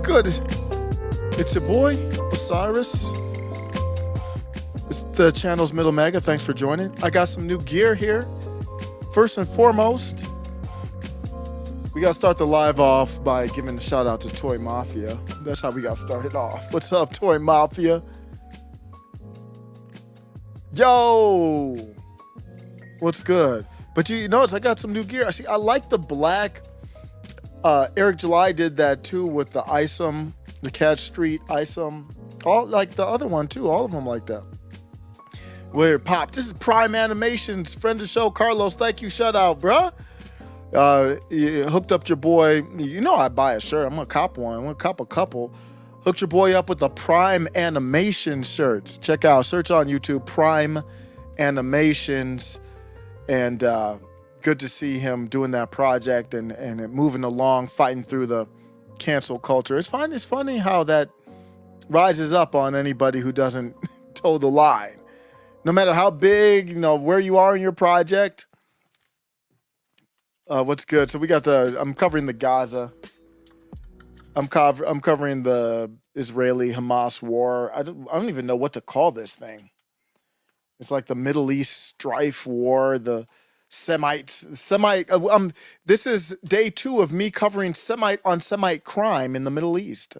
good? It's your boy, Osiris. It's the channel's Middle Mega. Thanks for joining. I got some new gear here. First and foremost, we got to start the live off by giving a shout out to Toy Mafia. That's how we got started off. What's up, Toy Mafia? Yo! What's good? But you notice I got some new gear. I like the black. Eric July did that too with the Isom, the Cat Street Isom. All like the other one too. All of them like that. Where Pop, this is Prime Animations, friend of the show, Carlos. Thank you, shout out, bruh. You hooked up your boy. You know I buy a shirt. I'm gonna cop one. I'm gonna cop a couple. Hooked your boy up with the Prime Animation shirts. Check out, search on YouTube, Prime Animations, and good to see him doing that project and it moving along, fighting through the cancel culture. It's funny how that rises up on anybody who doesn't toe the line. No matter how big, you know, where you are in your project. What's good? So we got I'm covering the Gaza. I'm covering the Israeli-Hamas war. I don't even know what to call this thing. It's like the Middle East strife war, the Semite. This is day 2 of me covering Semite on Semite crime in the Middle East.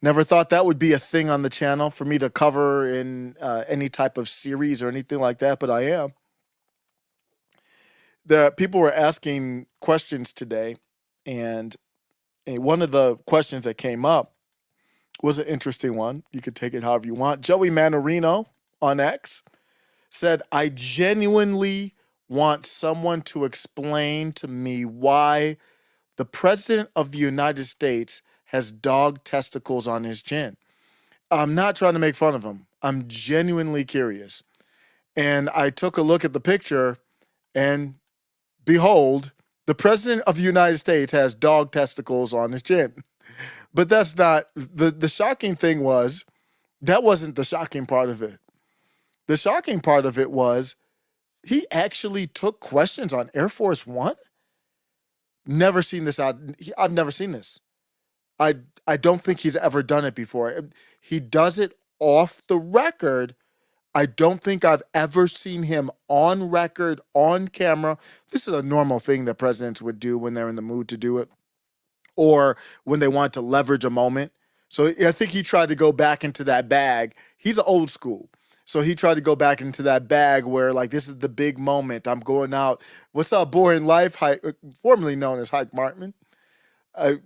Never thought that would be a thing on the channel for me to cover in any type of series or anything like that, but I am. The people were asking questions today, and one of the questions that came up was an interesting one. You could take it however you want. Joey Manorino on X said, I genuinely want someone to explain to me why the President of the United States has dog testicles on his chin. I'm not trying to make fun of him. I'm genuinely curious. And I took a look at the picture, and behold, the President of the United States has dog testicles on his chin. But that's not, the shocking thing was, that wasn't the shocking part of it. The shocking part of it was, he actually took questions on Air Force One? Never seen this out. I've never seen this. I don't think he's ever done it before. He does it off the record. I don't think I've ever seen him on record, on camera. This is a normal thing that presidents would do when they're in the mood to do it or when they want to leverage a moment. So I think he tried to go back into that bag. He's old school. So he tried to go back into that bag where, like, this is the big moment. I'm going out. What's up, Boring Life? Formerly known as Hike Martman.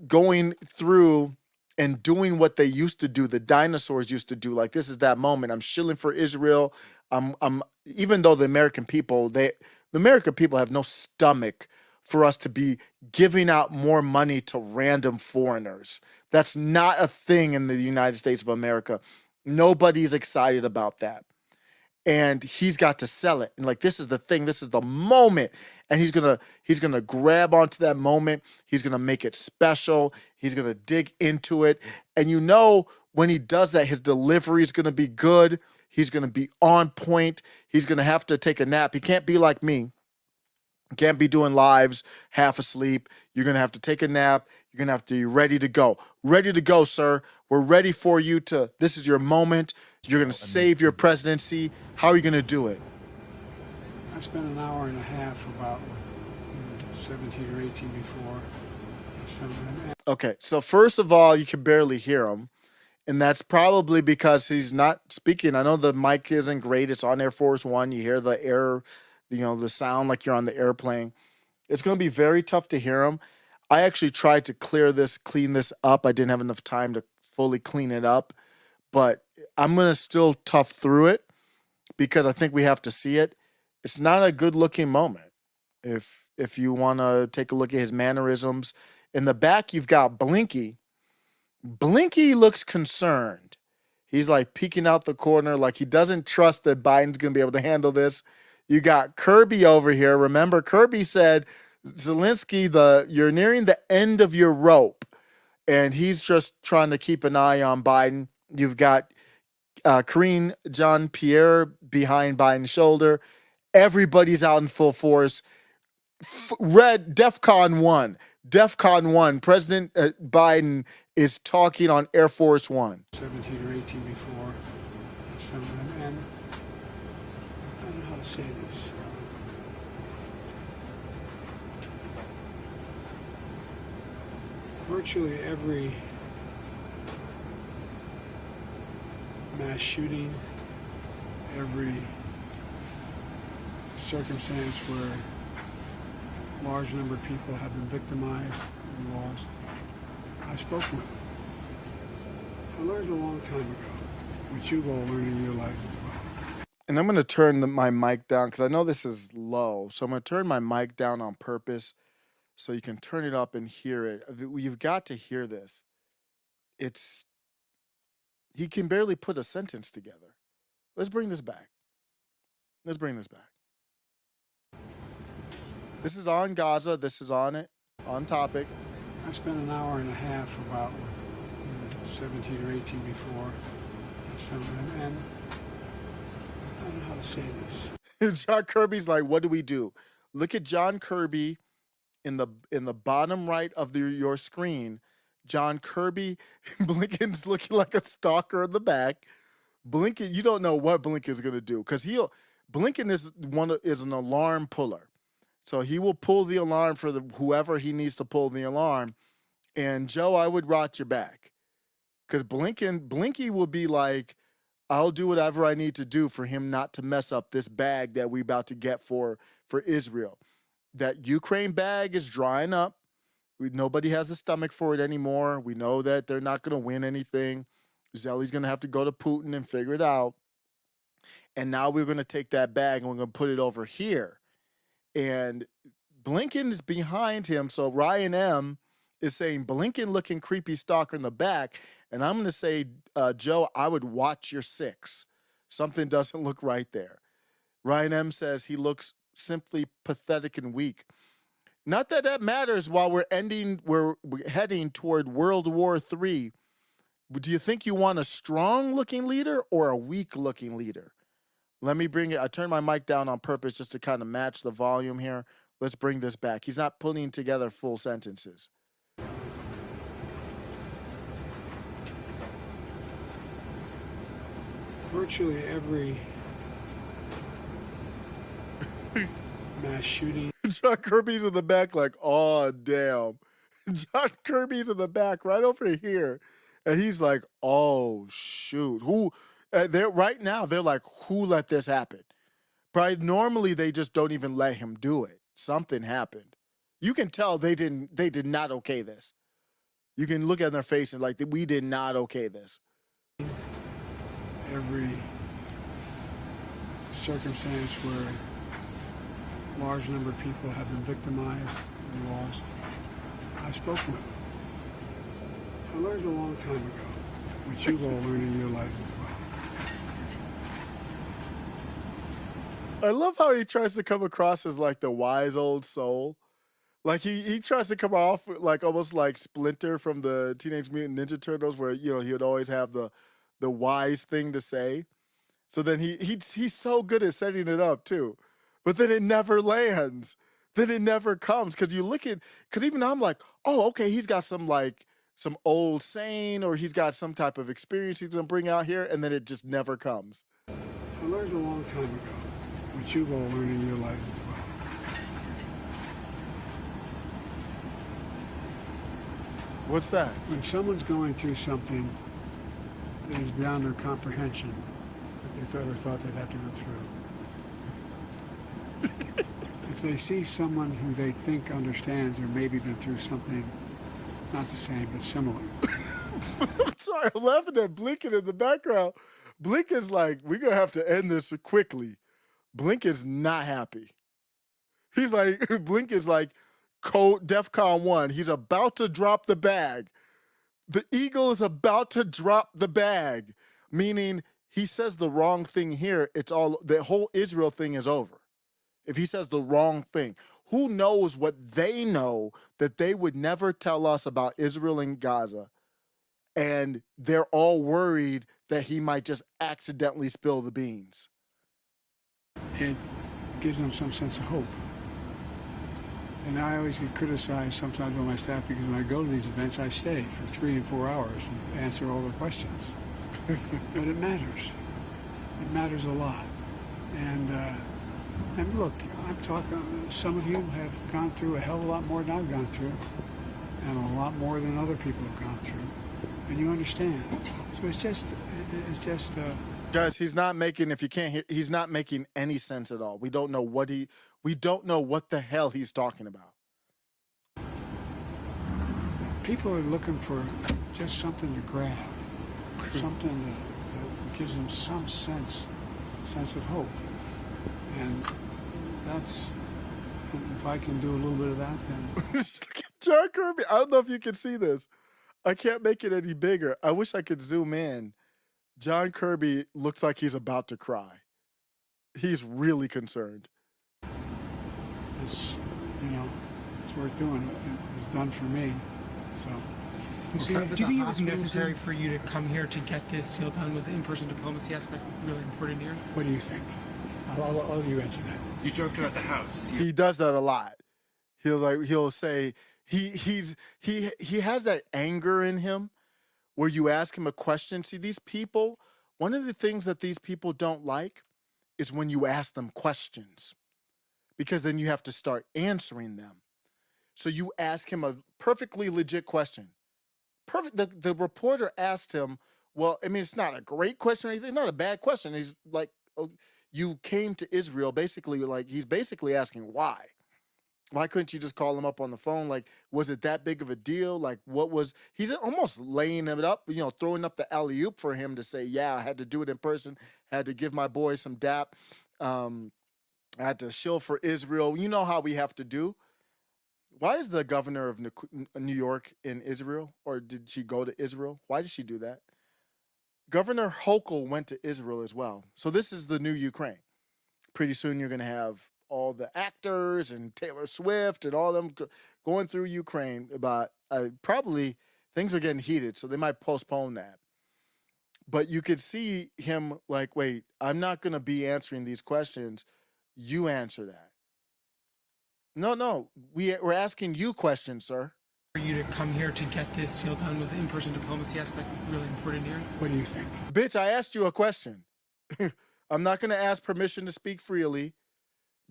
Going through and doing what they used to do, the dinosaurs used to do. Like, this is that moment. I'm shilling for Israel. Even though the American people have no stomach for us to be giving out more money to random foreigners. That's not a thing in the United States of America. Nobody's excited about that. And he's got to sell it. And like, this is the thing, this is the moment. And he's gonna grab onto that moment. He's gonna make it special. He's gonna dig into it. And you know, when he does that, his delivery is gonna be good. He's gonna be on point. He's gonna have to take a nap. He can't be like me. He can't be doing lives half asleep. You're gonna have to take a nap. You're gonna have to be ready to go. Ready to go, sir. We're ready for you to, this is your moment. You're gonna save your presidency. How are you gonna do it? I spent an hour and a half about with 17 or 18 before. Okay, so first of all, you can barely hear him. And that's probably because he's not speaking. I know the mic isn't great. It's on Air Force One. You hear the air, the sound like you're on the airplane. It's gonna be very tough to hear him. I actually tried to clean this up. I didn't have enough time to fully clean it up, but I'm gonna still tough through it because I think we have to see it. It's not a good looking moment. If you want to take a look at his mannerisms, in the back you've got Blinky. Blinky looks concerned. He's like peeking out the corner, like he doesn't trust that Biden's gonna be able to handle this. You got Kirby over here. Remember, Kirby said, Zelensky, you're nearing the end of your rope, and he's just trying to keep an eye on Biden. You've got Karine Jean-Pierre behind Biden's shoulder. Everybody's out in full force. DEFCON 1. President Biden is talking on Air Force One. 17 or 18 before. And I don't know how to say this. Virtually every mass shooting, every circumstance where a large number of people have been victimized and lost, I spoke with them. I learned a long time ago, which you've all learned in your life as well. And I'm going to turn my mic down because I know this is low. So I'm going to turn my mic down on purpose so you can turn it up and hear it. You've got to hear this. He can barely put a sentence together. Let's bring this back. This is on Gaza. This is on topic. I spent an hour and a half about with 17 or 18 before. And I don't know how to say this. John Kirby's like, what do we do? Look at John Kirby in the bottom right of your screen. John Kirby, Blinken's looking like a stalker in the back. Blinken, you don't know what Blinken's gonna do because Blinken is an alarm puller, so he will pull the alarm for whoever he needs to pull the alarm. And Joe, I would watch your back because Blinky will be like, I'll do whatever I need to do for him not to mess up this bag that we about to get for Israel. That Ukraine bag is drying up. Nobody has the stomach for it anymore. We know that they're not going to win anything. Zelensky's going to have to go to Putin and figure it out. And now we're going to take that bag and we're going to put it over here. And Blinken is behind him. So Ryan M. is saying, Blinken looking creepy stalker in the back. And I'm going to say, Joe, I would watch your six. Something doesn't look right there. Ryan M. says he looks simply pathetic and weak. Not that that matters while we're heading toward World War III. Do you think you want a strong-looking leader or a weak-looking leader? Let me bring it. I turned my mic down on purpose just to kind of match the volume here. Let's bring this back. He's not putting together full sentences. Virtually every mass shooting. John Kirby's in the back like, oh, damn. John Kirby's in the back right over here. And he's like, oh, shoot. Right now, they're like, who let this happen? Probably normally they just don't even let him do it. Something happened. You can tell they did not okay this. You can look at their face and like, we did not okay this. Every circumstance where a large number of people have been victimized and lost, I spoke with them. I learned a long time ago, which you've all learned in your life as well. I love how he tries to come across as like the wise old soul. Like he tries to come off like almost like Splinter from the Teenage Mutant Ninja Turtles, where he would always have the wise thing to say. So then he's so good at setting it up too, but then it never lands. Then it never comes because even I'm like, oh, okay, he's got some old saying or he's got some type of experience he's gonna bring out here, and then it just never comes. I learned a long time ago, which you've all learned in your life as well. What's that? When someone's going through something that is beyond their comprehension, that they thought they'd have to go through. If they see someone who they think understands or maybe been through something, not the same, but similar. I'm sorry, I'm laughing at Blinken in the background. Blinken's like, we're going to have to end this quickly. Blinken's not happy. He's like, Blink is like DEFCON 1. He's about to drop the bag. The eagle is about to drop the bag, meaning he says the wrong thing here. The whole Israel thing is over. If he says the wrong thing, who knows what they know that they would never tell us about Israel and Gaza? And they're all worried that he might just accidentally spill the beans. It gives them some sense of hope. And I always get criticized sometimes by my staff because when I go to these events, I stay for 3 and 4 hours and answer all their questions. But it matters. It matters a lot. And look, I'm talking, some of you have gone through a hell of a lot more than I've gone through, and a lot more than other people have gone through. And you understand. So it's just, guys, he's not making, if you can't hear, he's not making any sense at all. We don't know what the hell he's talking about. people are looking for just something to grab, something that gives them some sense of hope. And that's, if I can do a little bit of that, then. Look at John Kirby. I don't know if you can see this. I can't make it any bigger. I wish I could zoom in. John Kirby looks like he's about to cry. He's really concerned. It's, it's worth doing. It was done for me. So. Do you think it was necessary for you to come here to get this deal done? Was the in-person diplomacy aspect really important here? What do you think? I'll let you answer that. You joked about the house. He does that a lot. He'll say he has that anger in him where you ask him a question. See, these people, one of the things that these people don't like is when you ask them questions, because then you have to start answering them. So you ask him a perfectly legit question. The reporter asked him, well, I mean, it's not a great question or anything. It's not a bad question. He's like, oh, you came to Israel, basically, like, he's basically asking why. Why couldn't you just call him up on the phone? Like, was it that big of a deal? Like, he's almost laying it up, throwing up the alley-oop for him to say, yeah, I had to do it in person, had to give my boy some dap, I had to shill for Israel. You know how we have to do. Why is the governor of New York in Israel? Or did she go to Israel? Why did she do that? Governor Hochul went to Israel as well. So this is the new Ukraine. Pretty soon you're going to have all the actors and Taylor Swift and all them going through Ukraine. But probably things are getting heated, so they might postpone that. But you could see him like, wait, I'm not going to be answering these questions. You answer that. No, we're asking you questions, sir. For you to come here to get this deal done, was the in-person diplomacy aspect really important here? What do you think? Bitch, I asked you a question. I'm not going to ask permission to speak freely.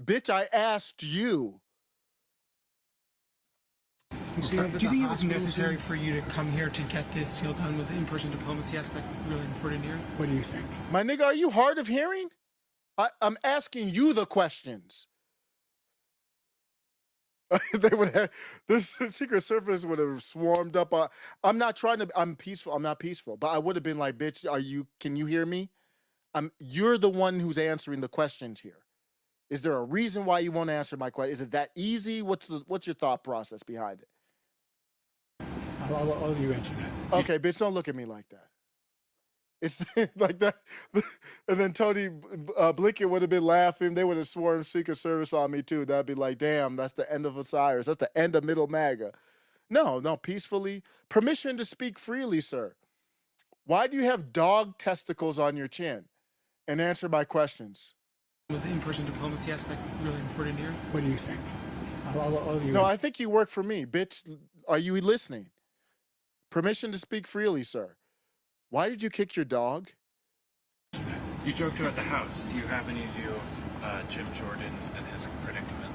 Bitch, I asked you. Do you think it was necessary for you to come here to get this deal done? Was the in-person diplomacy aspect really important here? What do you think? My nigga, are you hard of hearing? I'm asking you the questions. They would have, this Secret Service would have swarmed up. I'm peaceful. I'm not peaceful, but I would have been like, bitch, can you hear me? You're the one who's answering the questions here. Is there a reason why you won't answer my question? Is it that easy? What's your thought process behind it? I'll let you answer that. Okay, bitch, don't look at me like that. It's like that. And then Tony Blinken would have been laughing. They would have sworn Secret Service on me too. That'd be like, damn, that's the end of Osiris. That's the end of Middle MAGA. No, peacefully. Permission to speak freely, sir. Why do you have dog testicles on your chin? And answer my questions. Was the in-person diplomacy aspect really important here? What do you think? I'll let you No, I think you work for me. Bitch, are you listening? Permission to speak freely, sir. Why did you kick your dog? You joked about the house. Do you have any view of Jim Jordan and his predicament?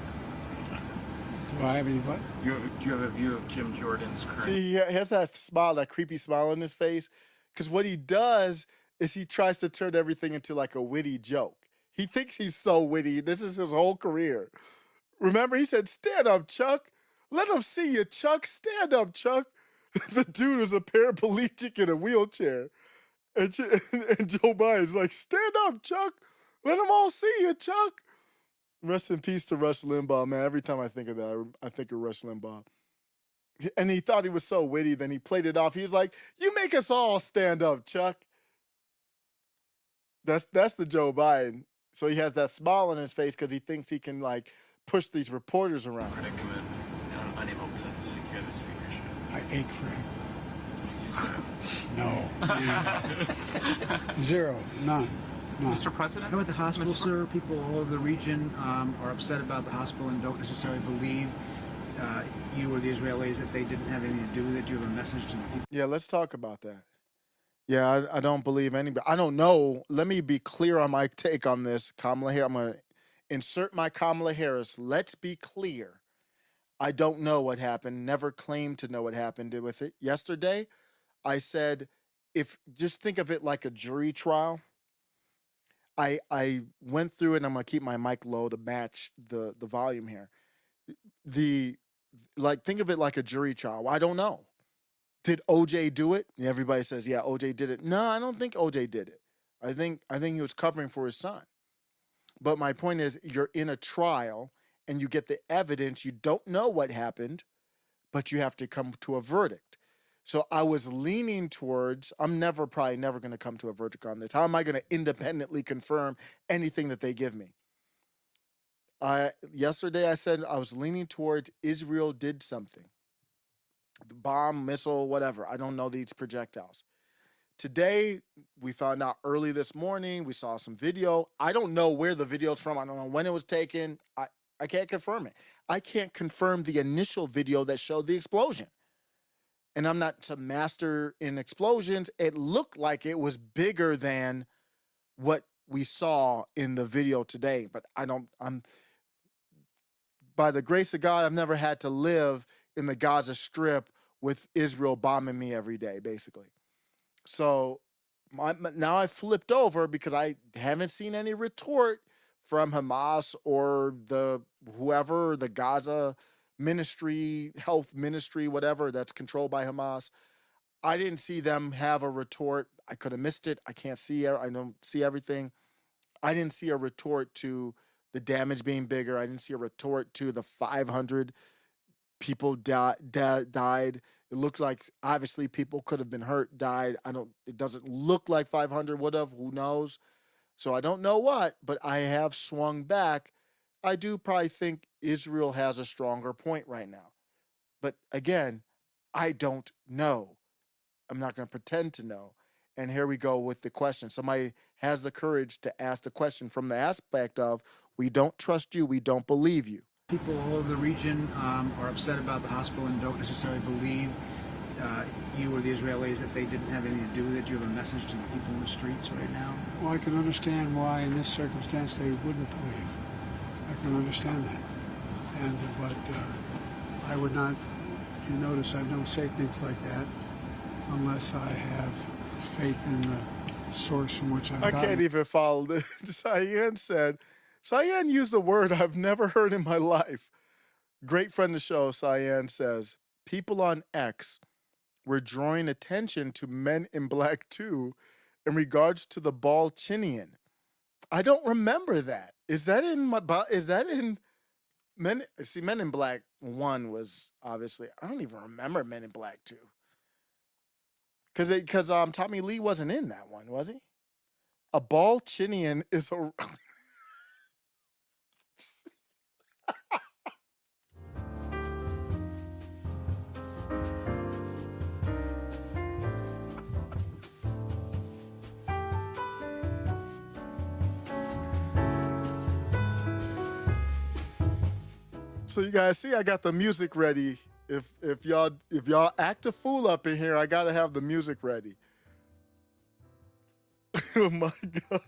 Do I have any what? Do you have a view of Jim Jordan's current... See, he has that smile, that creepy smile on his face. Because what he does is he tries to turn everything into like a witty joke. He thinks he's so witty. This is his whole career. Remember, he said, stand up, Chuck. Let him see you, Chuck. Stand up, Chuck. The dude was a paraplegic in a wheelchair. And Joe Biden's like, stand up, Chuck. Let them all see you, Chuck. Rest in peace to Rush Limbaugh, man. Every time I think of that, I think of Rush Limbaugh. And he thought he was so witty, then he played it off. He was like, you make us all stand up, Chuck. That's the Joe Biden. So he has that smile on his face because he thinks he can, like, push these reporters around. Predicament, unable to secure the speakership. I ache for him. No. Zero. None. Mr. President? How about the hospital, sir? People all over the region are upset about the hospital and don't necessarily believe you or the Israelis that they didn't have anything to do with it? Do you have a message to the people? Yeah, let's talk about that. Yeah, I don't believe anybody. I don't know. Let me be clear on my take on this. Kamala Harris, I'm going to insert my Kamala Harris. Let's be clear. I don't know what happened. Never claimed to know what happened with it. Yesterday, I said, if just think of it like a jury trial. I went through it, and I'm gonna keep my mic low to match the volume here. The think of it like a jury trial. I don't know. Did OJ do it? And everybody says, yeah, OJ did it. No, I don't think OJ did it. I think he was covering for his son. But my point is, you're in a trial and you get the evidence. You don't know what happened, but you have to come to a verdict. So I was leaning towards, I'm probably never going to come to a verdict on this. How am I going to independently confirm anything that they give me? Yesterday I said I was leaning towards Israel did something. The bomb, missile, whatever. I don't know these projectiles. Today, we found out early this morning, we saw some video. I don't know where the video's from. I don't know when it was taken. I can't confirm it. I can't confirm the initial video that showed the explosion. And I'm not some master in explosions. It looked like it was bigger than what we saw in the video today. But by the grace of God, I've never had to live in the Gaza Strip with Israel bombing me every day, basically. So now I flipped over because I haven't seen any retort from Hamas or the Gaza ministry, health ministry, whatever that's controlled by Hamas. I didn't see them have a retort. I could have missed it. I can't see it. I don't see everything. I didn't see a retort to the damage being bigger. I didn't see a retort to the 500 people died. It looks like obviously people could have been hurt, died. It doesn't look like 500 would have, who knows? So I don't know what, but I have swung back. I do probably think Israel has a stronger point right now. But again, I don't know. I'm not going to pretend to know. And here we go with the question. Somebody has the courage to ask the question from the aspect of, we don't trust you, we don't believe you. People all over the region are upset about the hospital and don't necessarily believe you or the Israelis that they didn't have anything to do with it. Do you have a message to the people in the streets right now? Well, I can understand why in this circumstance they wouldn't believe. I can understand that. But I would not, you notice I don't say things like that unless I have faith in the source from which I can't even follow this. Cyan used a word I've never heard in my life. Great friend of the show, Cyan says, people on X were drawing attention to Men in Black 2 in regards to the ballchinian. I don't remember that. Is that in Men? See, Men in Black 1 was obviously, I don't even remember Men in Black 2. Because Tommy Lee wasn't in that one, was he? A ballchinian is a... So you guys see, I got the music ready. If y'all act a fool up in here, I gotta have the music ready. Oh my God.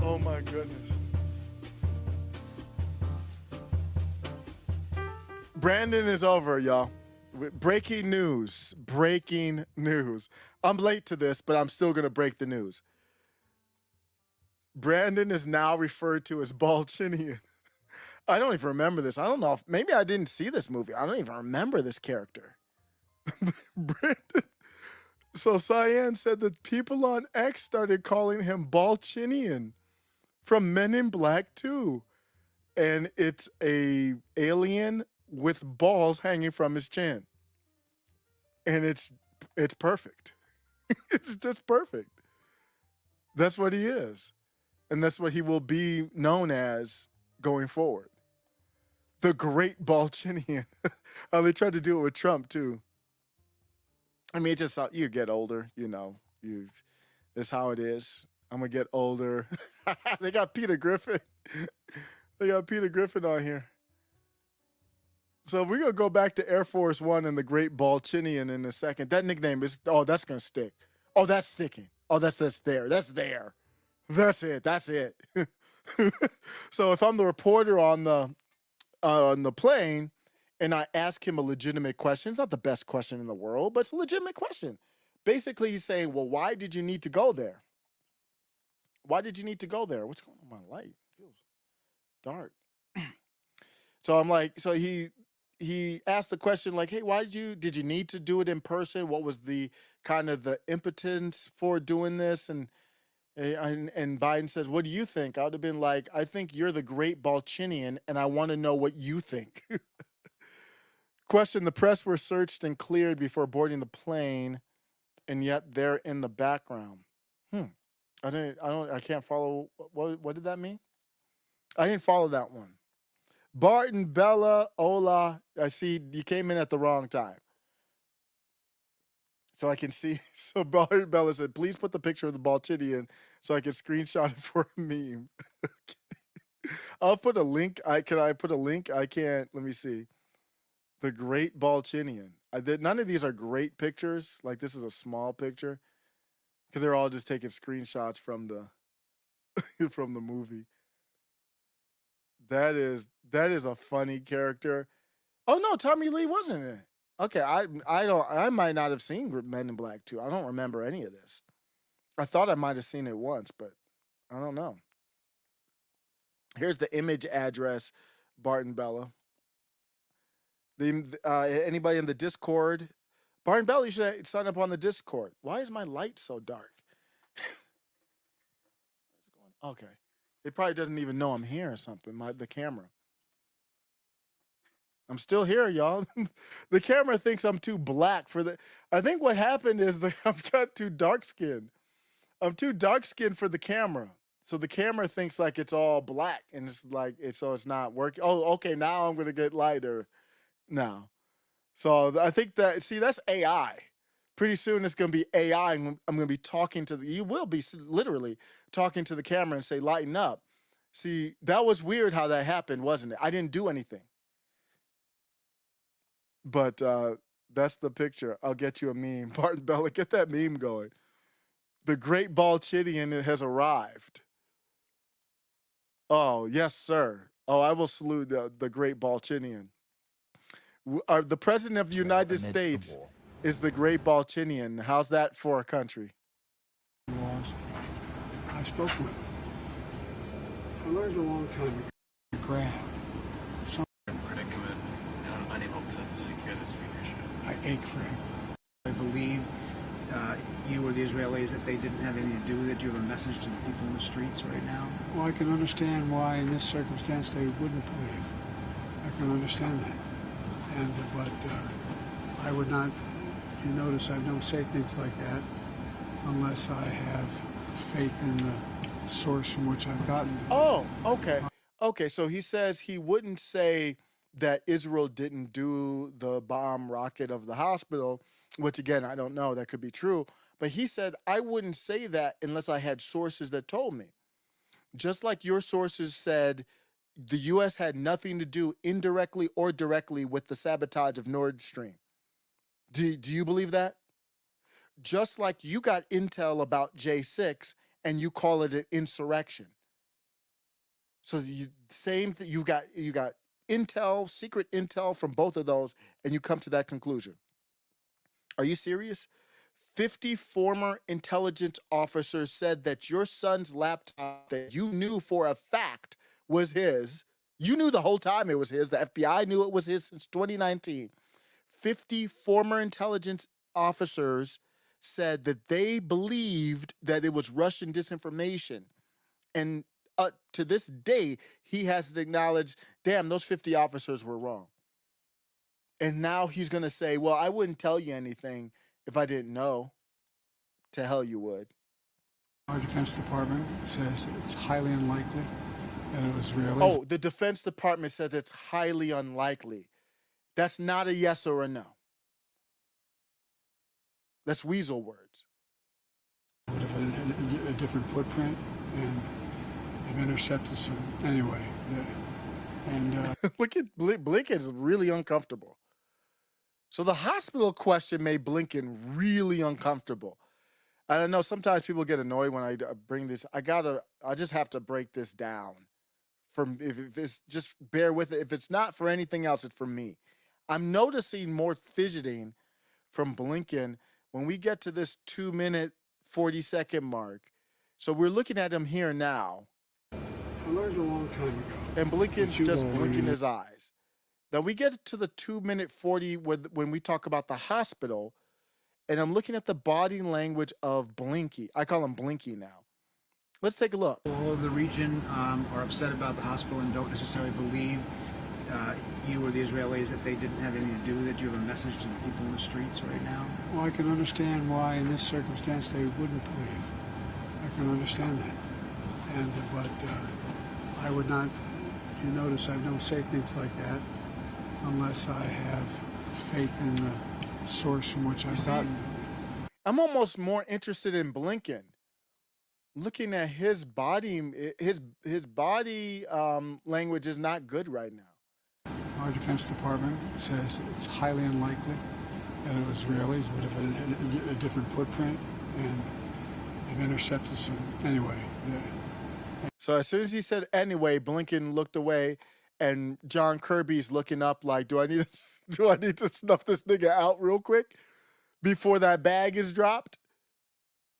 Oh my goodness. Brandon is over, y'all. Breaking news. Breaking news. I'm late to this, but I'm still going to break the news. Brandon is now referred to as ballchinian. I don't even remember this. I don't know if maybe I didn't see this movie. I don't even remember this character. Brandon. So Cyan said that people on X started calling him ballchinian from Men in Black 2. And it's a alien with balls hanging from his chin. And it's perfect. It's just perfect. That's what he is. And that's what he will be known as going forward. The great ballchinian. Oh, they tried to do it with Trump too. I mean, it just you get older, you know. It's how it is. I'm gonna get older. They got Peter Griffin. They got Peter Griffin on here. So we're gonna go back to Air Force One and the great ballchinian in a second. That nickname is that's gonna stick. Oh, that's sticking. Oh, that's there. That's there. That's it. That's it. So if I'm the reporter on the plane and I ask him a legitimate question, it's not the best question in the world, but it's a legitimate question. Basically, he's saying, well, why did you need to go there? Why did you need to go there? What's going on with my light? It feels dark. So I'm like, so he asked the question like, hey, did you need to do it in person? What was the kind of the impotence for doing this? And Biden says, what do you think? I would have been like, I think you're the great ballchinian, and I want to know what you think. Question, the press were searched and cleared before boarding the plane, and yet they're in the background. I can't follow. What did that mean? I didn't follow that one. Barton, Bella, Ola, I see you came in at the wrong time. So I can see, so Barton Bella said, please put the picture of the ballchinian so I can screenshot it for a meme. I'll put a link. Can I put a link? I can't. Let me see. The great ballchinian. None of these are great pictures. Like this is a small picture because they're all just taking screenshots from the from the movie. That is a funny character. Oh no, Tommy Lee wasn't in it. Okay, I might not have seen Men in Black 2. I don't remember any of this. I thought I might have seen it once, but I don't know. Here's the image address, Barton Bella. Anybody in the Discord? Barton Bella, you should sign up on the Discord. Why is my light so dark? Okay. It probably doesn't even know I'm here or something, the camera. I'm still here, y'all. The camera thinks I'm too black for the... I think what happened is I've got too dark skin. I'm too dark skinned for the camera. So the camera thinks like it's all black and it's like, so it's not working. Oh, okay, now I'm going to get lighter now. So I think that's AI. Pretty soon it's going to be AI and I'm going to be talking to you will be literally talking to the camera and say, lighten up. See, that was weird how that happened, wasn't it? I didn't do anything. But that's the picture. I'll get you a meme. Barton Bella, get that meme going. The great ballchinian has arrived. Oh, yes, sir. Oh, I will salute the great ballchinian. The president of the United States is the great ballchinian. How's that for a country? Lost. I spoke with him. I learned a long time ago. Grab. Predicament, unable to secure the speakership. I ache for him. I believe you or the Israelis that they didn't have anything to do with it. Do you have a message to the people in the streets right now? Well, I can understand why in this circumstance they wouldn't believe. I can understand that. But I would not, you notice I don't say things like that unless I have faith in the source from which I've gotten it. Oh, okay. Okay, so he says he wouldn't say that Israel didn't do the bomb rocket of the hospital, which again, I don't know, that could be true. But he said, I wouldn't say that unless I had sources that told me. Just like your sources said the U.S. had nothing to do indirectly or directly with the sabotage of Nord Stream. Do you believe that? Just like you got intel about J6 and you call it an insurrection. So same thing, you got intel, secret intel from both of those, and you come to that conclusion. Are you serious? 50 former intelligence officers said that your son's laptop that you knew for a fact was his. You knew the whole time it was his. The FBI knew it was his since 2019. 50 former intelligence officers said that they believed that it was Russian disinformation. And to this day, he hasn't acknowledged, damn, those 50 officers were wrong. And now he's going to say, well, I wouldn't tell you anything if I didn't know. To hell you would. Our Defense Department says it's highly unlikely that it was Israelis. Oh, the Defense Department says it's highly unlikely. That's not a yes or a no. That's weasel words. Would have a different footprint, and they've intercepted some. Anyway, Look at Blinken's really uncomfortable. So the hospital question made Blinken really uncomfortable. I know sometimes people get annoyed when I bring this. I just have to break this down. If it's just bear with it. If it's not for anything else, it's for me. I'm noticing more fidgeting from Blinken when we get to this 2-minute, 40-second mark. So we're looking at him here now. I learned a long time ago. And Blinken's just blinking his eyes. Then we get to the 2-minute 40 when we talk about the hospital, and I'm looking at the body language of Blinky. I call him Blinky now. Let's take a look. All of the region are upset about the hospital and don't necessarily believe you or the Israelis that they didn't have anything to do with it. Do you have a message to the people in the streets right now? Well, I can understand why in this circumstance they wouldn't believe. I can understand that. But I would not, you notice I don't say things like that unless I have faith in the source from which I've gotten them. I'm almost more interested in Blinken. Looking at his body, his body language is not good right now. Our Defense Department says it's highly unlikely that it was Israelis would have a different footprint, and they've intercepted some. Anyway. So as soon as he said anyway, Blinken looked away, and John Kirby's looking up like, do I need to snuff this nigga out real quick before that bag is dropped?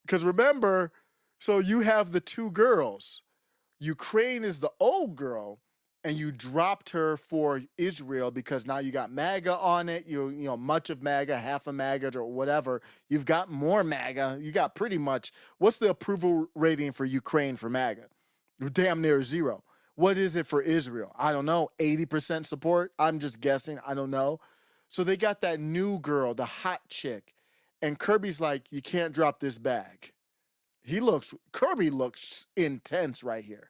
Because remember, so you have the two girls. Ukraine is the old girl, and you dropped her for Israel because now you got MAGA on it. You know, much of MAGA, half of MAGA, or whatever. You've got more MAGA. You got pretty much, what's the approval rating for Ukraine for MAGA? Damn near 0. What is it for Israel? I don't know. 80% support? I'm just guessing. I don't know. So they got that new girl, the hot chick. And Kirby's like, you can't drop this bag. Kirby looks intense right here.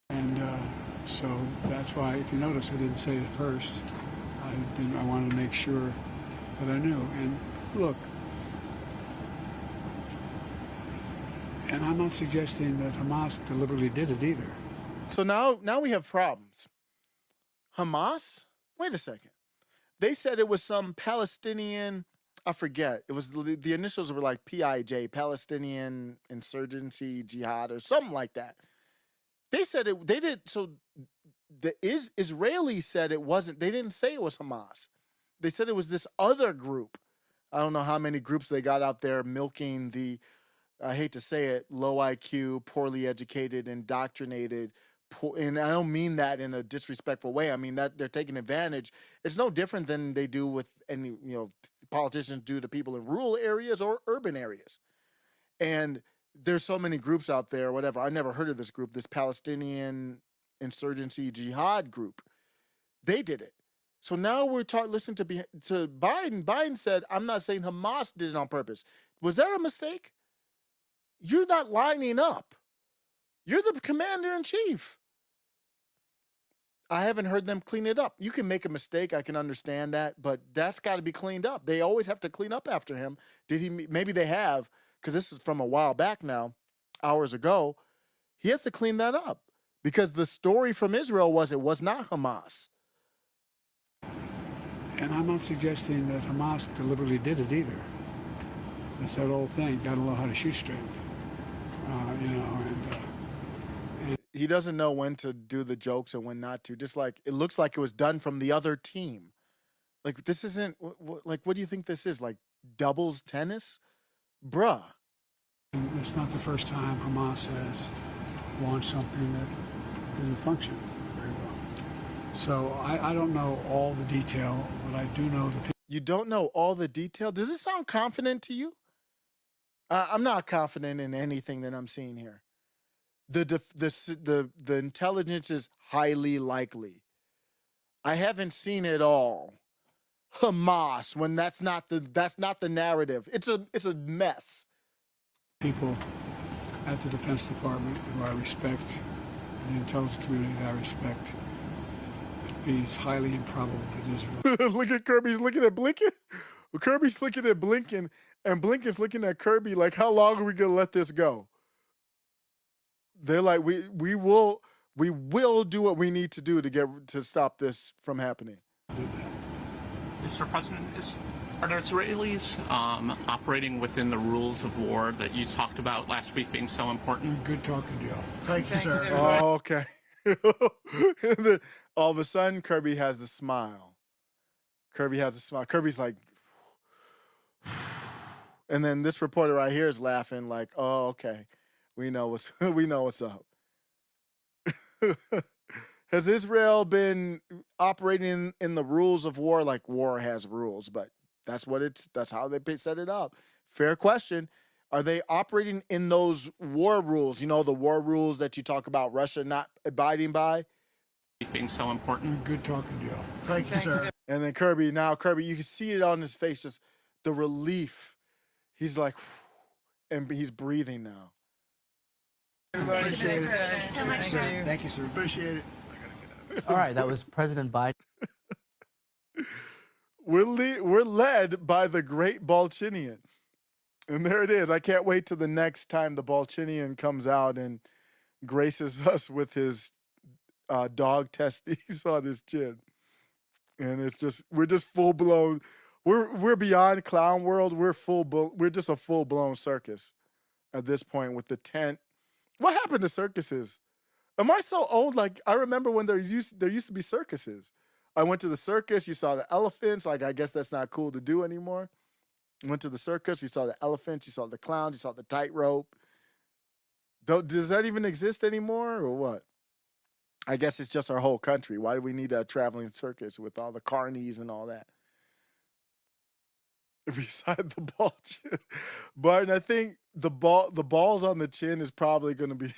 And so that's why, if you notice, I didn't say it first. I wanted to make sure that I knew. And look, and I'm not suggesting that Hamas deliberately did it either. So now we have problems. Hamas? Wait a second. They said it was some Palestinian, I forget. It was the initials were like PIJ, Palestinian Insurgency Jihad or something like that. They said it. They did. So the Israelis said it wasn't. They didn't say it was Hamas. They said it was this other group. I don't know how many groups they got out there milking the, I hate to say it, low IQ, poorly educated, indoctrinated. And I don't mean that in a disrespectful way. I mean that they're taking advantage. It's no different than they do with any, politicians do to people in rural areas or urban areas. And there's so many groups out there, whatever. I never heard of this group, this Palestinian Insurgency Jihad group. They did it. So now we're listening to Biden. Biden said, I'm not saying Hamas did it on purpose. Was that a mistake? You're not lining up. You're the commander in chief. I haven't heard them clean it up. You can make a mistake. I can understand that, but that's got to be cleaned up. They always have to clean up after him. Maybe they have, because this is from a while back now, hours ago. He has to clean that up because the story from Israel was it was not Hamas. And I'm not suggesting that Hamas deliberately did it either. It's that old thing, got to know how to shoot straight. He doesn't know when to do the jokes and when not to. Just like it looks like it was done from the other team. Like this isn't like, what do you think this is? Like doubles tennis? Bruh. And it's not the first time Hamas has launched something that didn't function very well. So I don't know all the detail, but I do know the. You don't know all the detail? Does this sound confident to you? I'm not confident in anything that I'm seeing here. The intelligence is highly likely. I haven't seen it all. Hamas, when that's not the narrative. It's a mess. People at the Defense Department who I respect the intelligence community that I respect, it be highly improbable that Israel Look at Kirby's looking at Blinken. Kirby's looking at Blinken, and Blinken's looking at Kirby like, how long are we gonna let this go? They're like, we will do what we need to do to stop this from happening. did that. Mr. President, are the Israelis operating within the rules of war that you talked about last week being so important? Good talking to y'all. Thank you, sir. Oh, okay. All of a sudden, Kirby has the smile. Kirby's like, and then this reporter right here is laughing like, oh, okay. We know what's up. Has Israel been operating in the rules of war? Like, war has rules, but that's how they set it up. Fair question. Are they operating in those war rules? You know, the war rules that you talk about Russia not abiding by? Being so important? Good talking to y'all. Thank you, sir. And then Kirby, you can see it on his face, just the relief. He's like, and he's breathing now. Appreciate it. Thank you, sir. Appreciate it. All right, that was President Biden. We're led by the great ballchinian. And there it is. I can't wait till the next time the ballchinian comes out and graces us with his dog testes on his chin. And we're just full blown. We're beyond clown world. We're just a full blown circus at this point with the tent. What happened to circuses? Am I so old? Like, I remember when there used to be circuses. I went to the circus. You saw the elephants. Like, I guess that's not cool to do anymore. Went to the circus. You saw the elephants. You saw the clowns. You saw the tightrope. Does that even exist anymore or what? I guess it's just our whole country. Why do we need a traveling circus with all the carnies and all that? Beside the ball chin. Barton, I think the balls on the chin is probably going to be,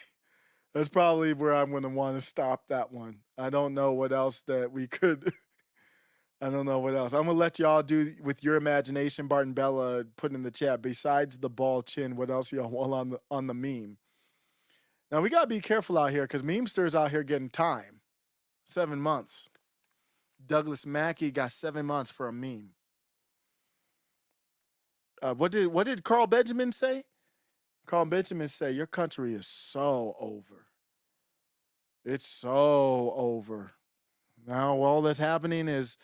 that's probably where I'm going to want to stop that one. I don't know what else that we could, I don't know what else. I'm going to let y'all do with your imagination. Barton Bella put in the chat, besides the ball chin, what else y'all want on the meme? Now, we got to be careful out here because memesters out here getting time. 7 months. Douglas Mackey got 7 months for a meme. What did Carl Benjamin say? Carl Benjamin say, your country is so over. It's so over. Now, all that's happening is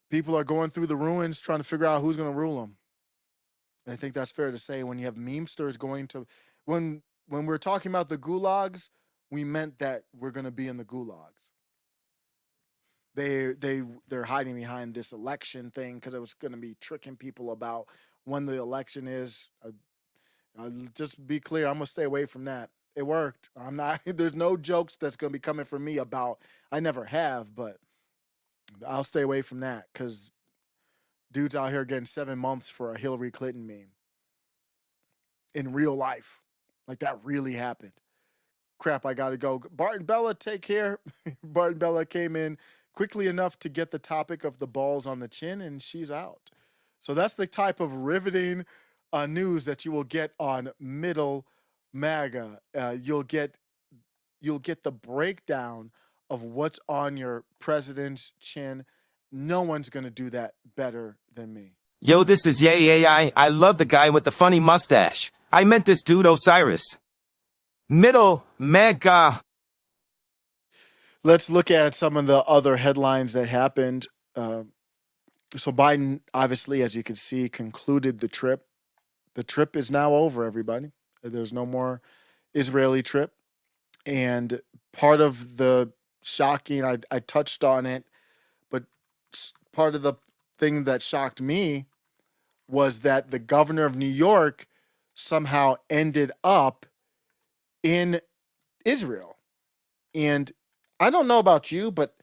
people are going through the ruins trying to figure out who's going to rule them. I think that's fair to say when you have memesters going to, when we're talking about the gulags, we meant that we're going to be in the gulags. They're hiding behind this election thing because it was going to be tricking people about when the election is. I'll just be clear, I'm going to stay away from that. It worked. I'm not, there's no jokes that's going to be coming from me about, I never have, but I'll stay away from that because dude's out here getting 7 months for a Hillary Clinton meme. In real life. Like that really happened. Crap, I got to go. Barton Bella, take care. Barton Bella came in quickly enough to get the topic of the balls on the chin, and she's out. So that's the type of riveting news that you will get on Middle MAGA. You'll get the breakdown of what's on your president's chin. No one's going to do that better than me. Yo, this is Yay AI. I love the guy with the funny mustache. I meant this dude Osiris. Middle MAGA. Let's look at some of the other headlines that happened. So Biden, obviously, as you can see, concluded the trip. The trip is now over, everybody. There's no more Israeli trip. And part of the shocking, I touched on it, but part of the thing that shocked me was that the governor of New York somehow ended up in Israel. And I don't know about you, but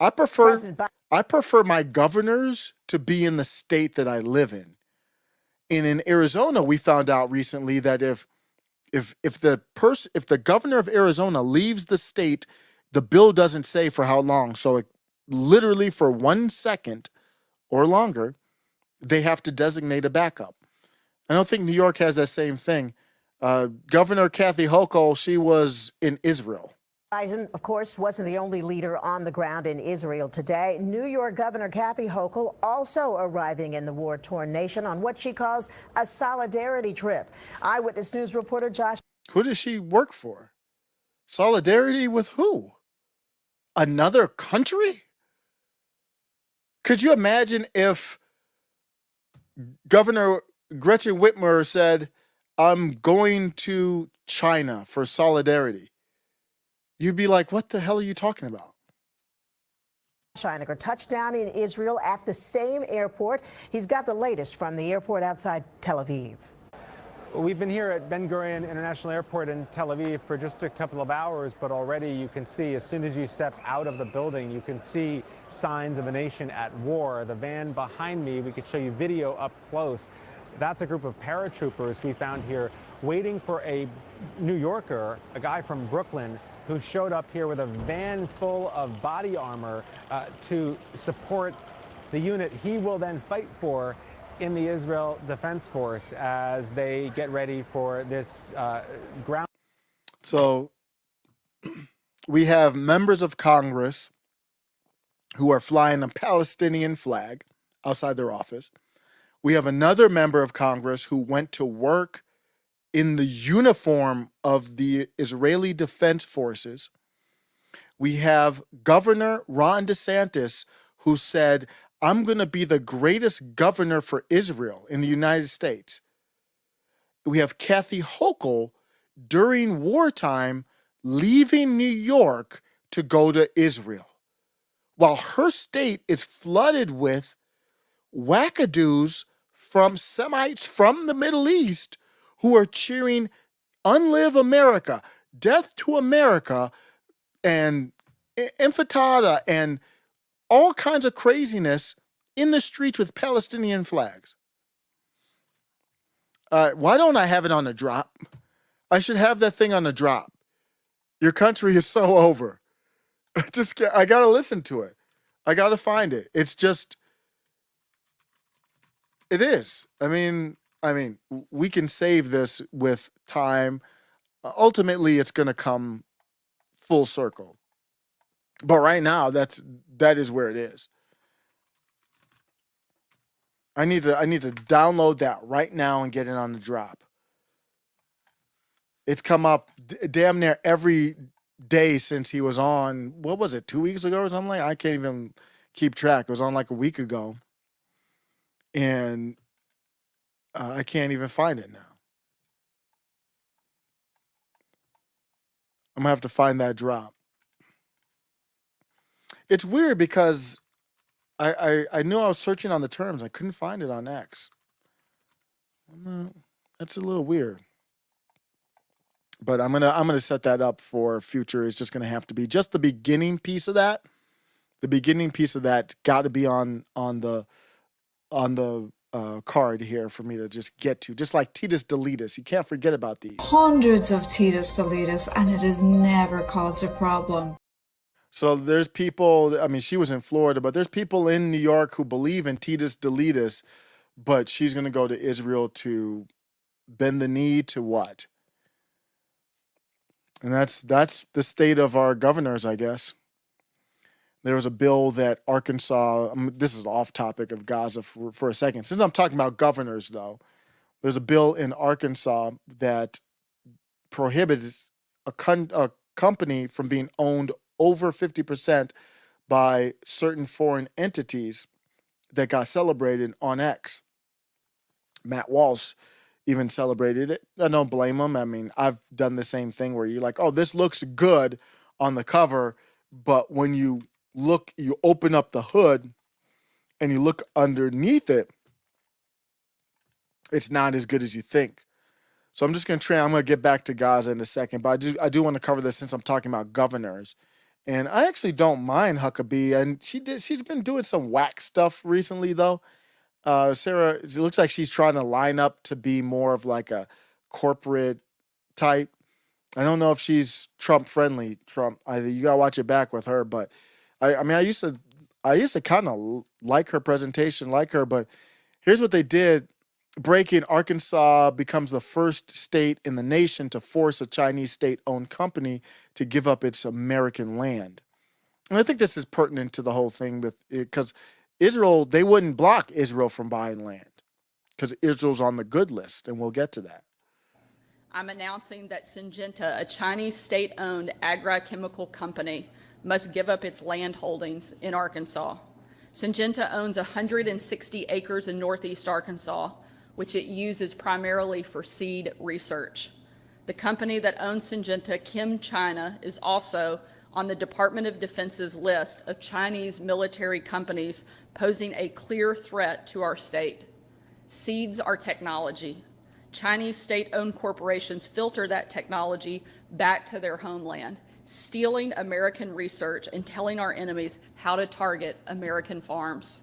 I prefer my governors to be in the state that I live in. And in Arizona, we found out recently that if the governor of Arizona leaves the state, the bill doesn't say for how long. So literally for 1 second or longer, they have to designate a backup. I don't think New York has that same thing. Governor Kathy Hochul, she was in Israel Biden, of course, wasn't the only leader on the ground in Israel today. New York Governor Kathy Hochul also arriving in the war-torn nation on what she calls a solidarity trip. Eyewitness News reporter Josh. Who does she work for? Solidarity with who? Another country? Could you imagine if Governor Gretchen Whitmer said, I'm going to China for solidarity? You'd be like, what the hell are you talking about? Scheiniger touched down in Israel at the same airport. He's got the latest from the airport outside Tel Aviv. We've been here at Ben Gurion International Airport in Tel Aviv for just a couple of hours, but already you can see, as soon as you step out of the building, you can see signs of a nation at war. The van behind me, we could show you video up close. That's a group of paratroopers we found here waiting for a New Yorker, a guy from Brooklyn, who showed up here with a van full of body armor to support the unit he will then fight for in the Israel Defense Force as they get ready for this ground. So we have members of Congress who are flying a Palestinian flag outside their office. We have another member of Congress who went to work in the uniform of the Israeli Defense Forces. We have Governor Ron DeSantis who said, I'm going to be the greatest governor for Israel in the United States. We have Kathy Hochul during wartime leaving New York to go to Israel, while her state is flooded with wackadoos from Semites from the Middle East who are cheering Unlive America, Death to America, and intifada and all kinds of craziness in the streets with Palestinian flags. Why don't I have it on a drop? I should have that thing on a drop. Your country is so over. I got to listen to it. I got to find it. It's just, it is. I mean, we can save this with time. Ultimately, it's going to come full circle. But right now, that is where it is. I need to download that right now and get it on the drop. It's come up damn near every day since he was on. What was it, 2 weeks ago or something like? I can't even keep track. It was on like a week ago, and I can't even find it now. I'm gonna have to find that drop. It's weird because I knew I was searching on the terms. I couldn't find it on X. That's a little weird. But I'm gonna set that up for future. It's just gonna have to be just the beginning piece of that. The beginning piece of that's got to be on the card here for me to just get to. Just like Titus Deletus, you can't forget about these. Hundreds of Titus Deletus, and it has never caused a problem. So there's people, I mean, she was in Florida, but there's people in New York who believe in Titus Deletus, but she's going to go to Israel to bend the knee to what? And that's the state of our governors, I guess. There was a bill that Arkansas, this is off topic of Gaza for a second. Since I'm talking about governors, though, there's a bill in Arkansas that prohibits a company from being owned over 50% by certain foreign entities that got celebrated on X. Matt Walsh even celebrated it. I don't blame him. I mean, I've done the same thing where you're like, oh, this looks good on the cover, but when you look, you open up the hood and you look underneath it, it's not as good as you think. So I'm just going to I'm going to get back to Gaza in a second, but I do want to cover this since I'm talking about governors. And I actually don't mind Huckabee, and she's been doing some whack stuff recently though. Sarah, it looks like she's trying to line up to be more of like a corporate type. I don't know if she's Trump friendly. You gotta watch it back with her. But I mean, I used to kind of like her presentation, but here's what they did. breaking, Arkansas becomes the first state in the nation to force a Chinese state-owned company to give up its American land. And I think this is pertinent to the whole thing with because Israel, they wouldn't block Israel from buying land because Israel's on the good list, and we'll get to that. I'm announcing that Syngenta, a Chinese state-owned agrochemical company, must give up its land holdings in Arkansas. Syngenta owns 160 acres in northeast Arkansas, which it uses primarily for seed research. The company that owns Syngenta, Chem China, is also on the Department of Defense's list of Chinese military companies posing a clear threat to our state. Seeds are technology. Chinese state-owned corporations filter that technology back to their homeland, stealing American research and telling our enemies how to target American farms.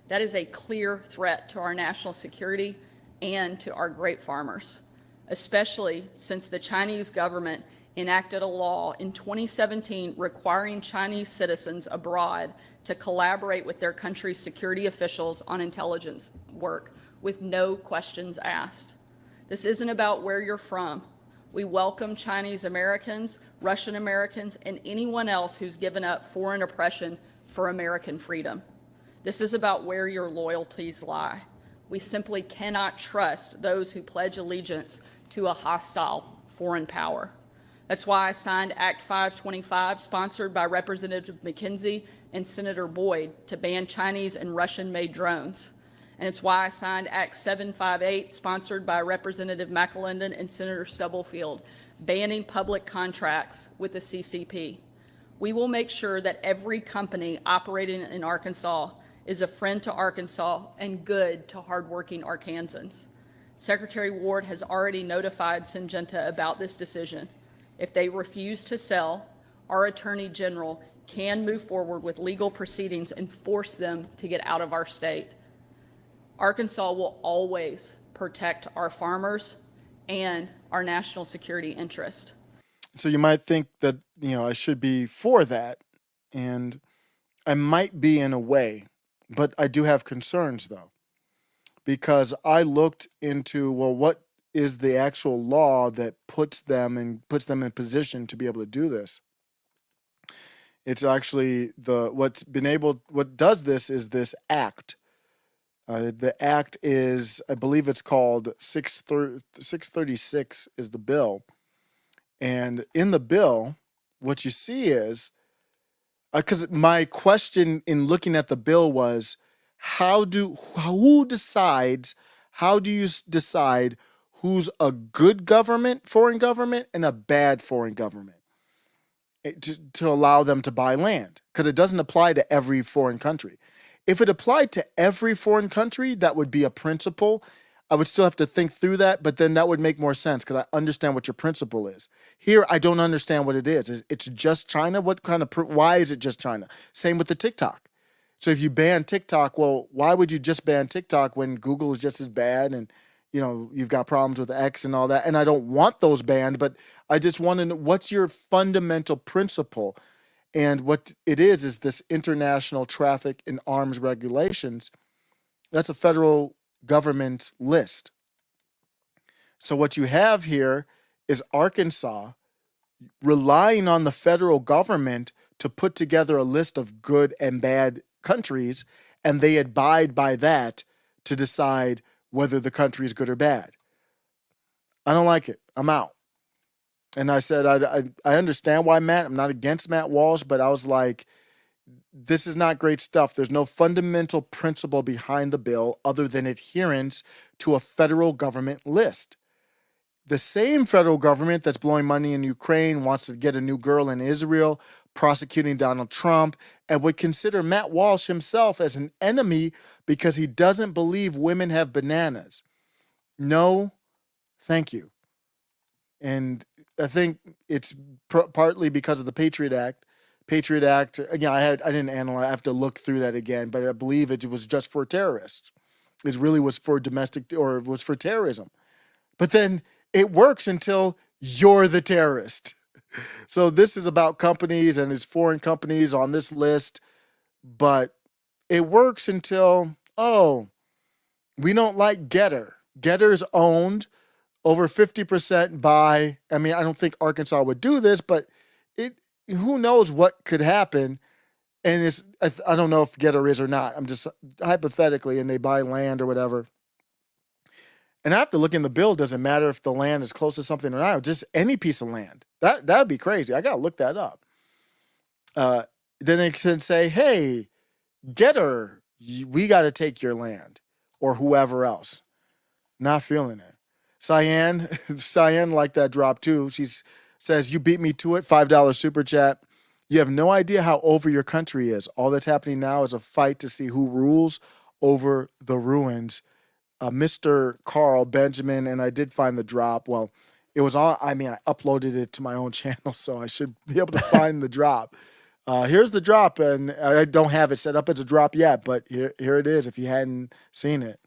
That is a clear threat to our national security and to our grape farmers, especially since the Chinese government enacted a law in 2017 requiring Chinese citizens abroad to collaborate with their country's security officials on intelligence work with no questions asked. This isn't about where you're from. We welcome Chinese Americans, Russian Americans, and anyone else who's given up foreign oppression for American freedom. This is about where your loyalties lie. We simply cannot trust those who pledge allegiance to a hostile foreign power. That's why I signed Act 525, sponsored by Representative McKenzie and Senator Boyd, to ban Chinese and Russian-made drones. And it's why I signed Act 758, sponsored by Representative McElendon and Senator Stubblefield, banning public contracts with the CCP. We will make sure that every company operating in Arkansas is a friend to Arkansas and good to hardworking Arkansans. Secretary Ward has already notified Syngenta about this decision. If they refuse to sell, our Attorney General can move forward with legal proceedings and force them to get out of our state. Arkansas will always protect our farmers and our national security interest. So you might think that, I should be for that, and I might be in a way, but I do have concerns though, because I looked into, what is the actual law that puts them in position to be able to do this. It's actually what does this is this act. The act is, I believe it's called 636 is the bill. And in the bill, what you see is, because my question in looking at the bill was, how do you decide who's a good government, foreign government, and a bad foreign government to allow them to buy land? Because it doesn't apply to every foreign country. If it applied to every foreign country, that would be a principle. I would still have to think through that, but then that would make more sense because I understand what your principle is. Here, I don't understand what it is. It's just China? Why is it just China? Same with the TikTok. So if you ban TikTok, why would you just ban TikTok when Google is just as bad and, you've got problems with X and all that? And I don't want those banned, but I just want to know, what's your fundamental principle? And what it is this international traffic in arms regulations. That's a federal government list. So what you have here is Arkansas relying on the federal government to put together a list of good and bad countries, and they abide by that to decide whether the country is good or bad. I don't like it. I'm out. And I said, I understand why I'm not against Matt Walsh, but I was like, this is not great stuff. There's no fundamental principle behind the bill other than adherence to a federal government list. The same federal government that's blowing money in Ukraine wants to get a new girl in Israel, prosecuting Donald Trump, and would consider Matt Walsh himself as an enemy because he doesn't believe women have bananas. No, thank you. And I think it's partly because of the Patriot Act. Patriot Act, again, I didn't analyze, I have to look through that again, but I believe it was just for terrorists. It really was for was for terrorism. But then it works until you're the terrorist. So this is about companies and it's foreign companies on this list, but it works until, we don't like Getter. Getter's owned over 50% by, I mean, I don't think Arkansas would do this, but who knows what could happen. And I don't know if Getter is or not. I'm just hypothetically, and they buy land or whatever. And I have to look in the bill. Doesn't matter if the land is close to something or not, or just any piece of land. That would be crazy. I got to look that up. Then they can say, hey, Getter, we got to take your land, or whoever else. Not feeling it. Cyan liked that drop too. She says, you beat me to it, $5 super chat. You have no idea how over your country is. All that's happening now is a fight to see who rules over the ruins. Mr. Carl Benjamin, and I did find the drop. Well, it was on, I uploaded it to my own channel, so I should be able to find the drop. Here's the drop, and I don't have it set up as a drop yet, but here it is if you hadn't seen it.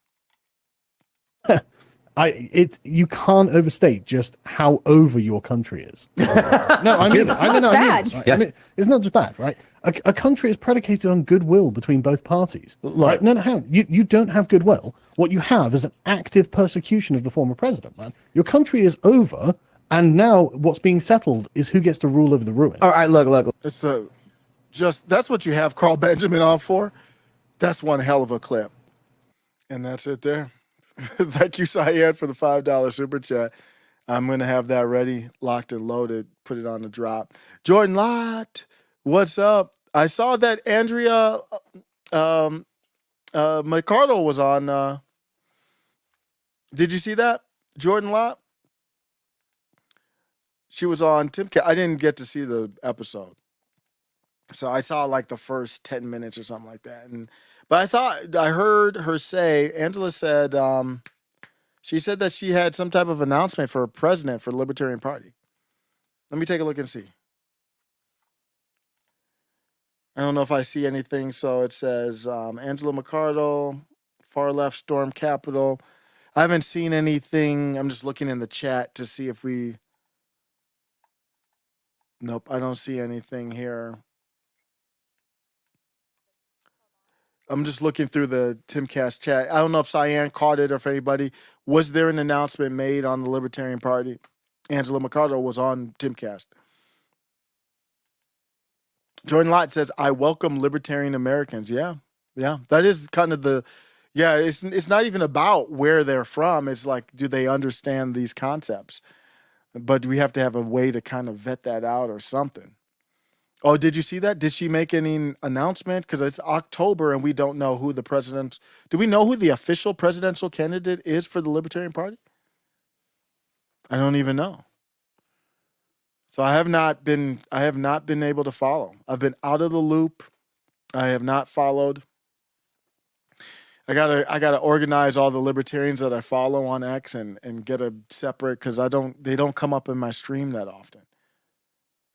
You can't overstate just how over your country is. No, I mean it. I mean, it's not just bad, right? A country is predicated on goodwill between both parties. Right? No, you don't have goodwill. What you have is an active persecution of the former president, man. Your country is over, and now what's being settled is who gets to rule over the ruins. All right, look. It's that's what you have Carl Benjamin on for. That's one hell of a clip. And that's it there. Thank you, Syed, for the $5 super chat. I'm going to have that ready, locked and loaded, put it on the drop. Jordan Lott, what's up? I saw that Andrea McCardle was on. Did you see that? Jordan Lott? She was on Timcast. I didn't get to see the episode. So I saw like the first 10 minutes or something like that. But I heard her say, Angela said, she said that she had some type of announcement for a president for the Libertarian Party. Let me take a look and see. I don't know if I see anything. So it says Angela McCardle, far left storm Capitol. I haven't seen anything. I'm just looking in the chat to see if we. Nope, I don't see anything here. I'm just looking through the Timcast chat. I don't know if Cyan caught it or if anybody. Was there an announcement made on the Libertarian Party? Angela McCardle was on Timcast. Jordan Lott says, I welcome Libertarian Americans. Yeah. That is kind of it's not even about where they're from. It's like, do they understand these concepts? But we have to have a way to kind of vet that out or something. Oh, did you see that? Did she make any announcement? Because it's October and we don't know who the president. Do we know who the official presidential candidate is for the Libertarian Party? I don't even know. So I have not been able to follow. I've been out of the loop. I have not followed. I gotta organize all the libertarians that I follow on X and get a separate, because they don't come up in my stream that often.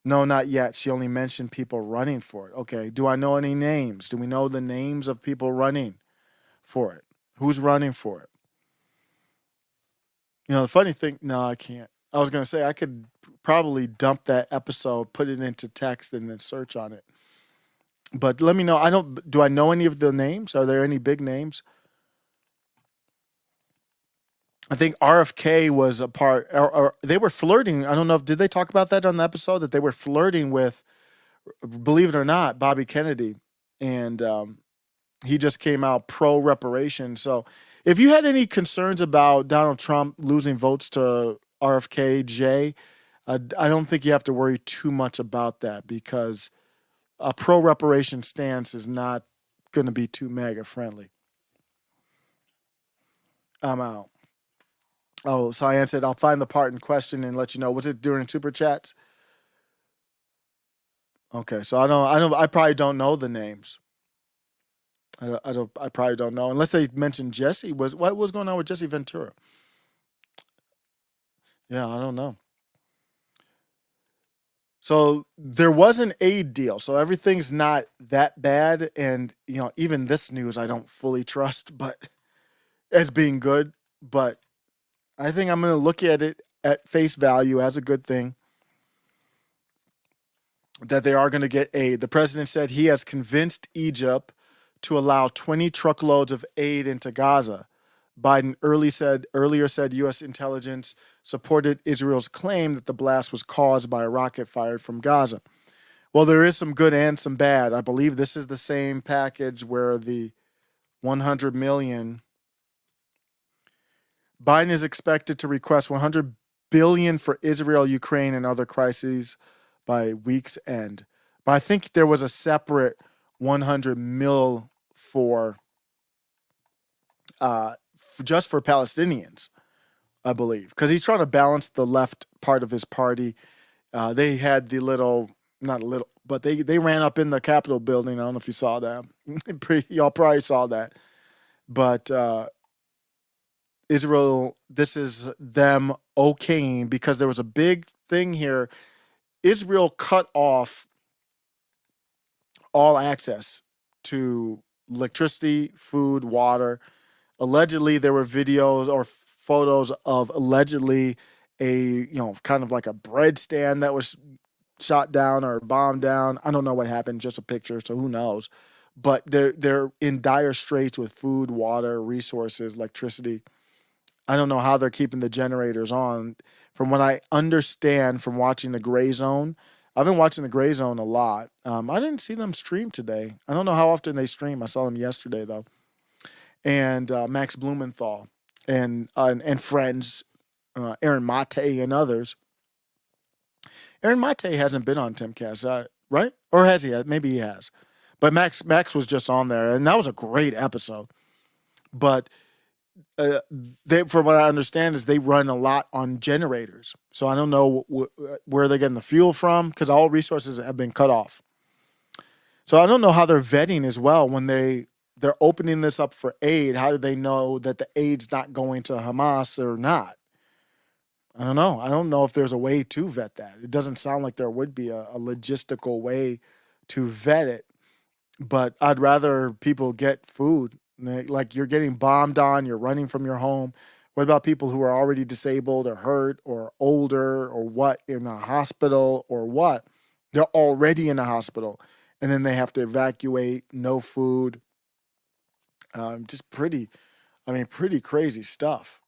No, not yet. She only mentioned people running for it. Okay. Do I know any names? Do we know the names of people running for it? Who's running for it? You know, the funny thing, no, I can't. I was going to say I could probably dump that episode, put it into text, and then search on it. But let me know. Do I know any of the names? Are there any big names? I think RFK was a part, or they were flirting. I don't know did they talk about that on the episode, that they were flirting with, believe it or not, Bobby Kennedy. And he just came out pro reparation. So if you had any concerns about Donald Trump losing votes to RFK Jay, I don't think you have to worry too much about that, because a pro reparation stance is not going to be too MAGA friendly. I'm out. Oh, Cyan said, I'll find the part in question and let you know. Was it during Super Chats? Okay, so I probably don't know the names. I probably don't know. Unless they mentioned Jesse. What was going on with Jesse Ventura? Yeah, I don't know. So there was an aid deal. So everything's not that bad. And, even this news I don't fully trust, but as being good. But I think I'm going to look at it at face value as a good thing, that they are going to get aid. The president said he has convinced Egypt to allow 20 truckloads of aid into Gaza, Biden earlier said U.S. intelligence supported Israel's claim that the blast was caused by a rocket fired from Gaza. Well, there is some good and some bad. I believe this is the same package where the 100 million. Biden is expected to request 100 billion for Israel, Ukraine, and other crises by week's end. But I think there was a separate 100 mil for just for Palestinians, I believe, because he's trying to balance the left part of his party. They had the not a little, but they ran up in the Capitol building. I don't know if you saw that. Y'all probably saw that. But Israel, this is them okaying, because there was a big thing here. Israel cut off all access to electricity, food, water. Allegedly, there were videos or photos of allegedly a, kind of like a bread stand that was shot down or bombed down. I don't know what happened, just a picture, so who knows. But they're in dire straits with food, water, resources, electricity. I don't know how they're keeping the generators on. From what I understand from watching the Gray Zone, I've been watching the Gray Zone a lot. I didn't see them stream today. I don't know how often they stream. I saw them yesterday, though. And Max Blumenthal and friends, Aaron Mate and others. Aaron Mate hasn't been on Timcast, right? Or has he? Maybe he has. But Max was just on there, and that was a great episode. But from what I understand, is they run a lot on generators. So I don't know where they're getting the fuel from, because all resources have been cut off. So I don't know how they're vetting as well when they're opening this up for aid. How do they know that the aid's not going to Hamas or not? I don't know. I don't know if there's a way to vet that. It doesn't sound like there would be a logistical way to vet it. But I'd rather people get food. Like, you're getting bombed on, you're running from your home. What about people who are already disabled or hurt or older or what, in a hospital or what? They're already in a hospital, and then they have to evacuate, no food. Just pretty crazy stuff.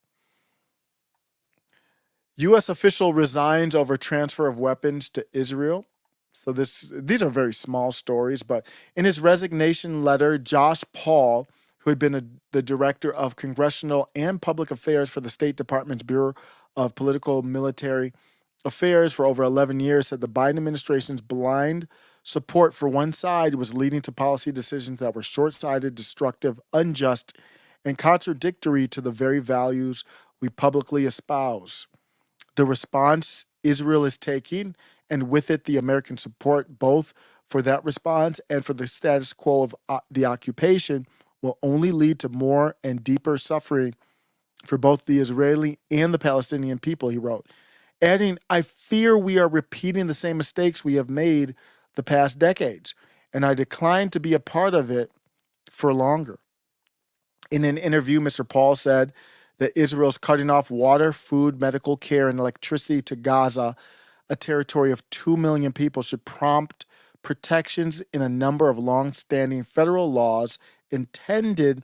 U.S. official resigns over transfer of weapons to Israel. So these are very small stories, but in his resignation letter, Josh Paul, who had been the director of congressional and public affairs for the State Department's Bureau of Political Military Affairs for over 11 years, said the Biden administration's blind support for one side was leading to policy decisions that were short-sighted, destructive, unjust, and contradictory to the very values we publicly espouse. The response Israel is taking, and with it the American support both for that response and for the status quo of the occupation, will only lead to more and deeper suffering for both the Israeli and the Palestinian people, he wrote. Adding, I fear we are repeating the same mistakes we have made the past decades, and I decline to be a part of it for longer. In an interview, Mr. Paul said that Israel's cutting off water, food, medical care, and electricity to Gaza, a territory of 2 million people, should prompt protections in a number of long-standing federal laws intended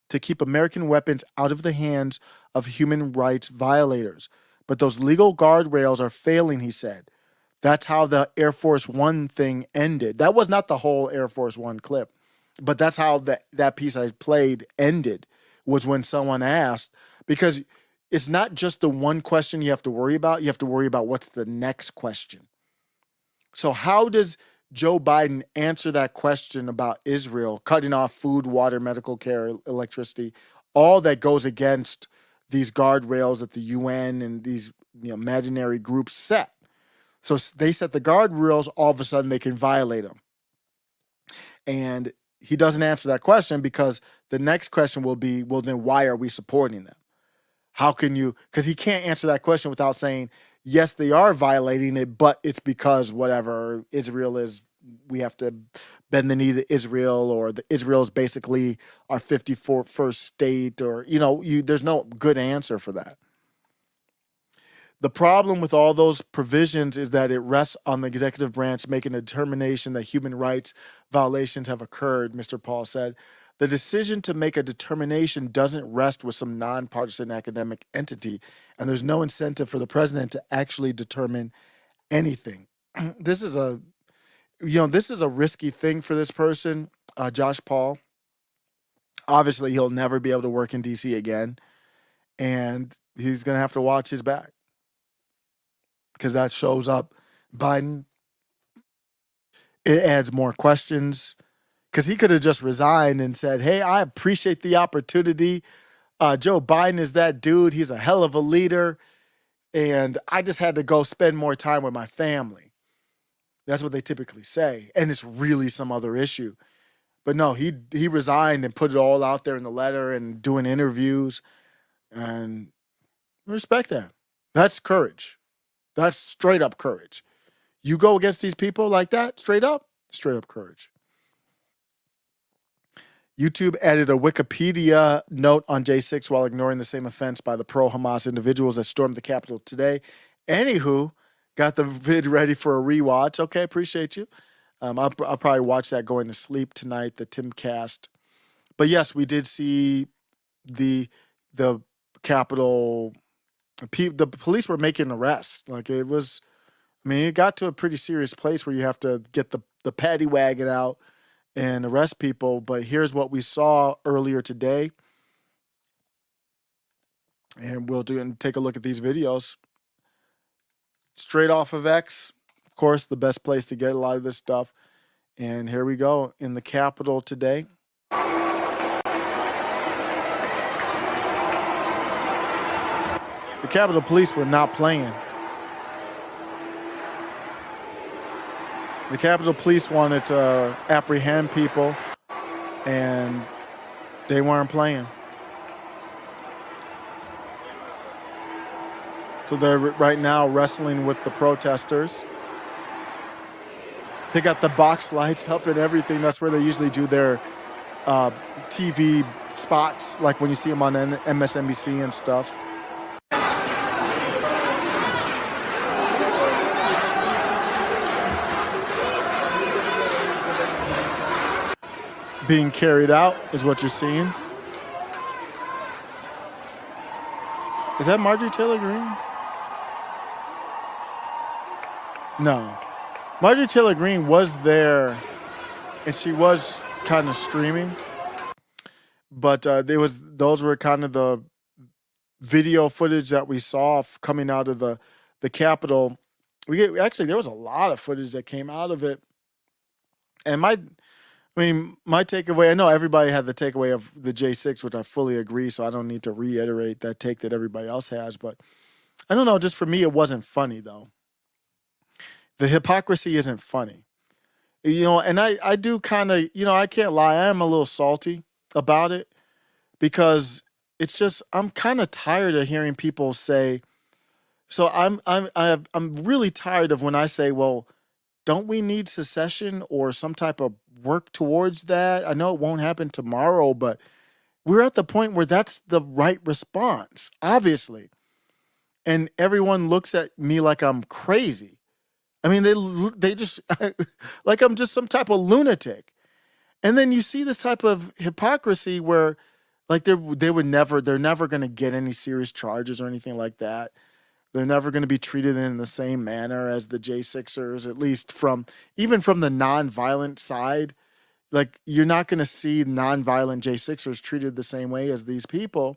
to keep American weapons out of the hands of human rights violators. But those legal guardrails are failing, he said. That's how the Air Force One thing ended. That was not the whole Air Force One clip, but that's how that piece I played ended, was when someone asked, because it's not just the one question you have to worry about. You have to worry about what's the next question. So how does Joe Biden answer that question about Israel cutting off food, water, medical care, electricity, all that goes against these guardrails that the UN and these imaginary groups set? So they set the guardrails, all of a sudden they can violate them. And he doesn't answer that question, because the next question will be, well, then why are we supporting them? How can you, because he can't answer that question without saying, yes, they are violating it, but it's because whatever Israel is, we have to bend the knee to Israel, or Israel is basically our 51st state, or, there's no good answer for that. The problem with all those provisions is that it rests on the executive branch making a determination that human rights violations have occurred, Mr. Paul said. The decision to make a determination doesn't rest with some nonpartisan academic entity, and there's no incentive for the president to actually determine anything. This is a risky thing for this person, Josh Paul. Obviously, he'll never be able to work in D.C. again, and he's going to have to watch his back because that shows up Biden. It adds more questions because he could have just resigned and said, hey, I appreciate the opportunity. Joe Biden is that dude. He's a hell of a leader, and I just had to go spend more time with my family. That's what they typically say, and it's really some other issue. But no, he resigned and put it all out there in the letter and doing interviews, and respect that. That's courage. That's straight up courage. You go against these people like that, straight up courage. YouTube added a Wikipedia note on J6 while ignoring the same offense by the pro-Hamas individuals that stormed the Capitol today. Anywho, got the vid ready for a rewatch. Okay, appreciate you. I'll probably watch that going to sleep tonight, the Timcast. But yes, we did see the Capitol. The police were making arrests. Like it was, it got to a pretty serious place where you have to get the paddy wagon out and arrest people. But here's what we saw earlier today. And we'll take a look at these videos. Straight off of X. Of course, the best place to get a lot of this stuff. And here we go in the Capitol today. The Capitol Police were not playing. The Capitol Police wanted to apprehend people, and they weren't playing. So they're right now wrestling with the protesters. They got the box lights up and everything. That's where they usually do their TV spots, like when you see them on MSNBC and stuff. Being carried out is what you're seeing. Is that Marjorie Taylor Greene? No. Marjorie Taylor Greene was there, and she was kind of streaming. But those were kind of the video footage that we saw coming out of the Capitol. Actually, there was a lot of footage that came out of it. And my takeaway, I know everybody had the takeaway of the J6, which I fully agree, so I don't need to reiterate that take that everybody else has. But I don't know, just for me, it wasn't funny, though. The hypocrisy isn't funny. And I do kind of, I can't lie, I am a little salty about it because it's just, I'm kind of tired of hearing people say, so I'm really tired of when I say, well, don't we need secession or some type of work towards that? I know it won't happen tomorrow, but we're at the point where that's the right response, obviously. And everyone looks at me like I'm crazy. They just, like I'm just some type of lunatic. And then you see this type of hypocrisy where like they're never going to get any serious charges or anything like that. They're never going to be treated in the same manner as the J6ers, at least even from the nonviolent side. Like, you're not going to see nonviolent J6ers treated the same way as these people.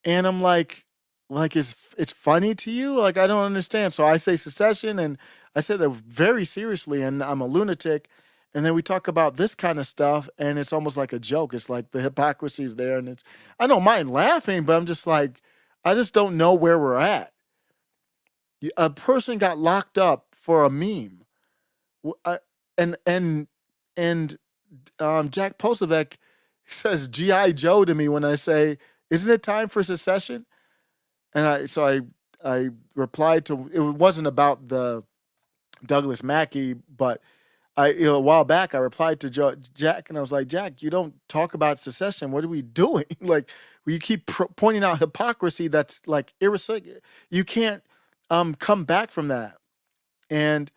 And I'm like, it's funny to you? Like, I don't understand. So I say secession, and I say that very seriously, and I'm a lunatic. And then we talk about this kind of stuff, and it's almost like a joke. It's like the hypocrisy is there, and I don't mind laughing, but I'm just like, I just don't know where we're at. A person got locked up for a meme, and Jack Posevec says G.I. Joe to me when I say, "Isn't it time for secession?" And I replied to, it wasn't about the Douglas Mackey, but a while back I replied to Jack, and I was like, Jack, you don't talk about secession. What are we doing? Like, you keep pointing out hypocrisy that's like irreconcilable. You can't come back from that. And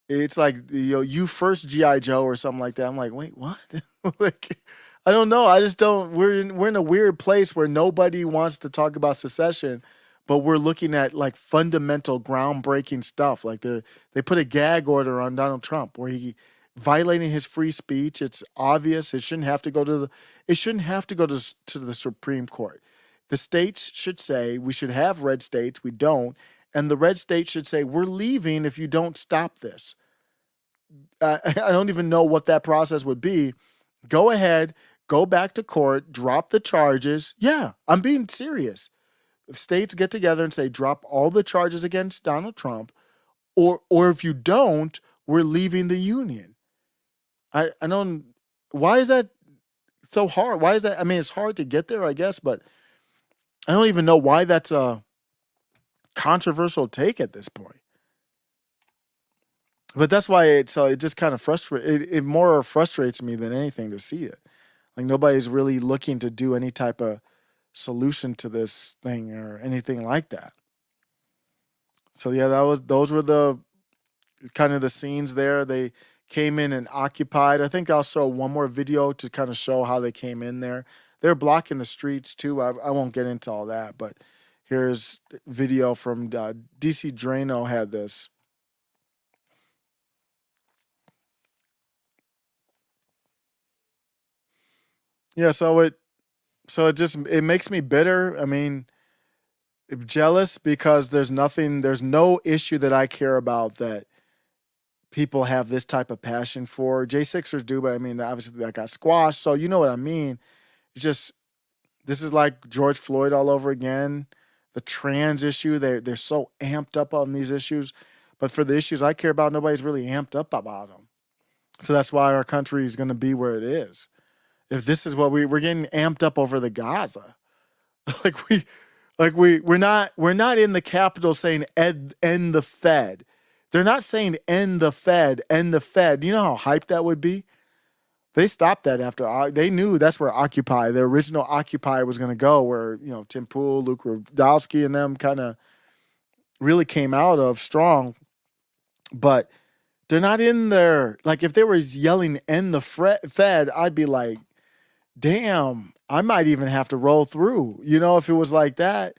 It's like, you first GI Joe or something like that. I'm like, wait, what? Like, I don't know. I just don't. We're in a weird place where nobody wants to talk about secession, but we're looking at like fundamental, groundbreaking stuff. Like they put a gag order on Donald Trump where he violating his free speech. It's obvious. It shouldn't have to go to the Supreme Court. The states should say we should have red states. We don't. And the red state should say, we're leaving if you don't stop this. I don't even know what that process would be. Go ahead, go back to court, drop the charges. Yeah, I'm being serious. If states get together and say, drop all the charges against Donald Trump, or if you don't, we're leaving the union. I don't, why is that so hard? Why is that? I mean, it's hard to get there, I guess, but I don't even know why that's a controversial take at this point. But that's why it just kind of it more frustrates me than anything to see it. Like nobody's really looking to do any type of solution to this thing or anything like that. So yeah, those were the kind of the scenes there. They came in and occupied. I think I'll show one more video to kind of show how they came in there. They're blocking the streets too. I won't get into all that, but here's video from DC Drano had this. Yeah, so it makes me bitter. I mean, jealous because there's no issue that I care about that people have this type of passion for. J6ers do, but I mean, obviously that got squashed. So you know what I mean. It's just, this is like George Floyd all over again. The trans issue, they're so amped up on these issues. But for the issues I care about, nobody's really amped up about them. So that's why our country is going to be where it is. If this is what we're getting amped up over the Gaza, we're not in the Capitol saying end the Fed. They're not saying end the Fed. Do you know how hyped that would be? They stopped that after they knew that's where Occupy, the original Occupy, was going to go. Where Tim Pool, Luke Rudolsky, and them kind of really came out of strong, but they're not in there. Like if they were yelling end the Fed, I'd be like, damn, I might even have to roll through. If it was like that.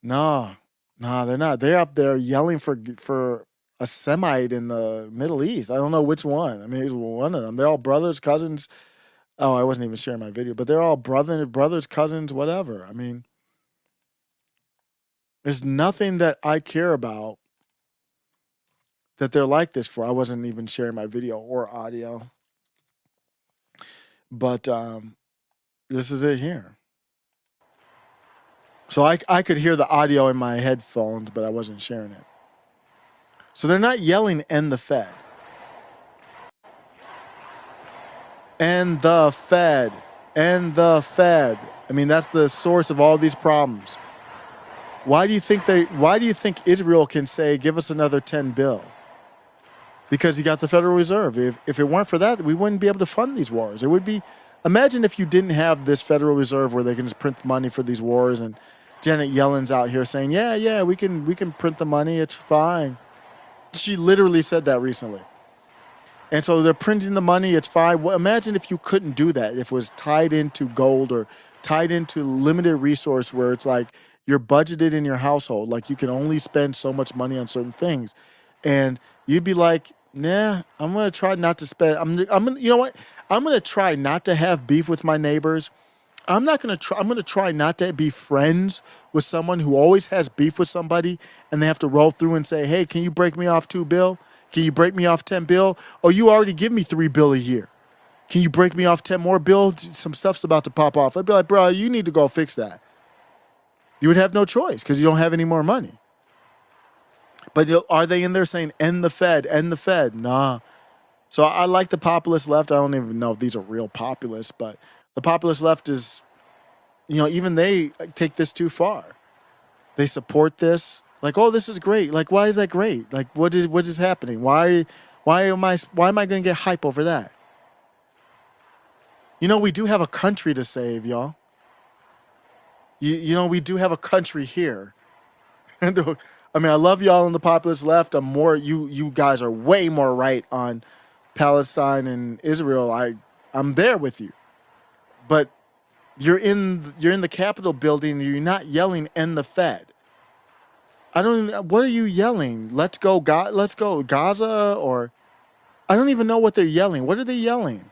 No, they're not. They're up there yelling for a Semite in the Middle East. I don't know which one. I mean, it's one of them. They're all brothers, cousins. Oh, I wasn't even sharing my video, but they're all brothers, cousins, whatever. I mean, there's nothing that I care about that they're like this for. I wasn't even sharing my video or audio. But this is it here. So I could hear the audio in my headphones, but I wasn't sharing it. So they're not yelling, end the Fed. End the Fed. End the Fed. I mean, that's the source of all these problems. Why do you think Israel can say, give us another 10 bill? Because you got the Federal Reserve. If it weren't for that, we wouldn't be able to fund these wars. It would be, imagine if you didn't have this Federal Reserve where they can just print money for these wars, and Janet Yellen's out here saying, yeah, we can print the money, it's fine. She literally said that recently. And so they're printing the money, it's fine. Well, imagine if you couldn't do that, if it was tied into gold or tied into limited resource where it's like you're budgeted in your household, like you can only spend so much money on certain things. And you'd be like, nah, I'm going to try not to spend. You know what? I'm going to try not to have beef with my neighbors. I'm going to try not to be friends with someone who always has beef with somebody and they have to roll through and say, hey, can you break me off 2 bill? Can you break me off 10 bill? Oh, you already give me 3 bill a year. Can you break me off 10 more bill? Some stuff's about to pop off. I'd be like, bro, you need to go fix that. You would have no choice because you don't have any more money. But are they in there saying, end the Fed, end the Fed? Nah. So I like the populist left. I don't even know if these are real populists, but the populist left is, even they take this too far. They support this. Like, oh, this is great. Like, why is that great? Like, what is happening? Why am I going to get hype over that? We do have a country to save, y'all. We do have a country here. And I mean, I love y'all on the populist left. I'm more you guys are way more right on Palestine and Israel. I'm there with you. But you're in the Capitol building, you're not yelling "End the Fed." I don't even, what are you yelling? Let's go Gaza, or I don't even know what they're yelling. What are they yelling?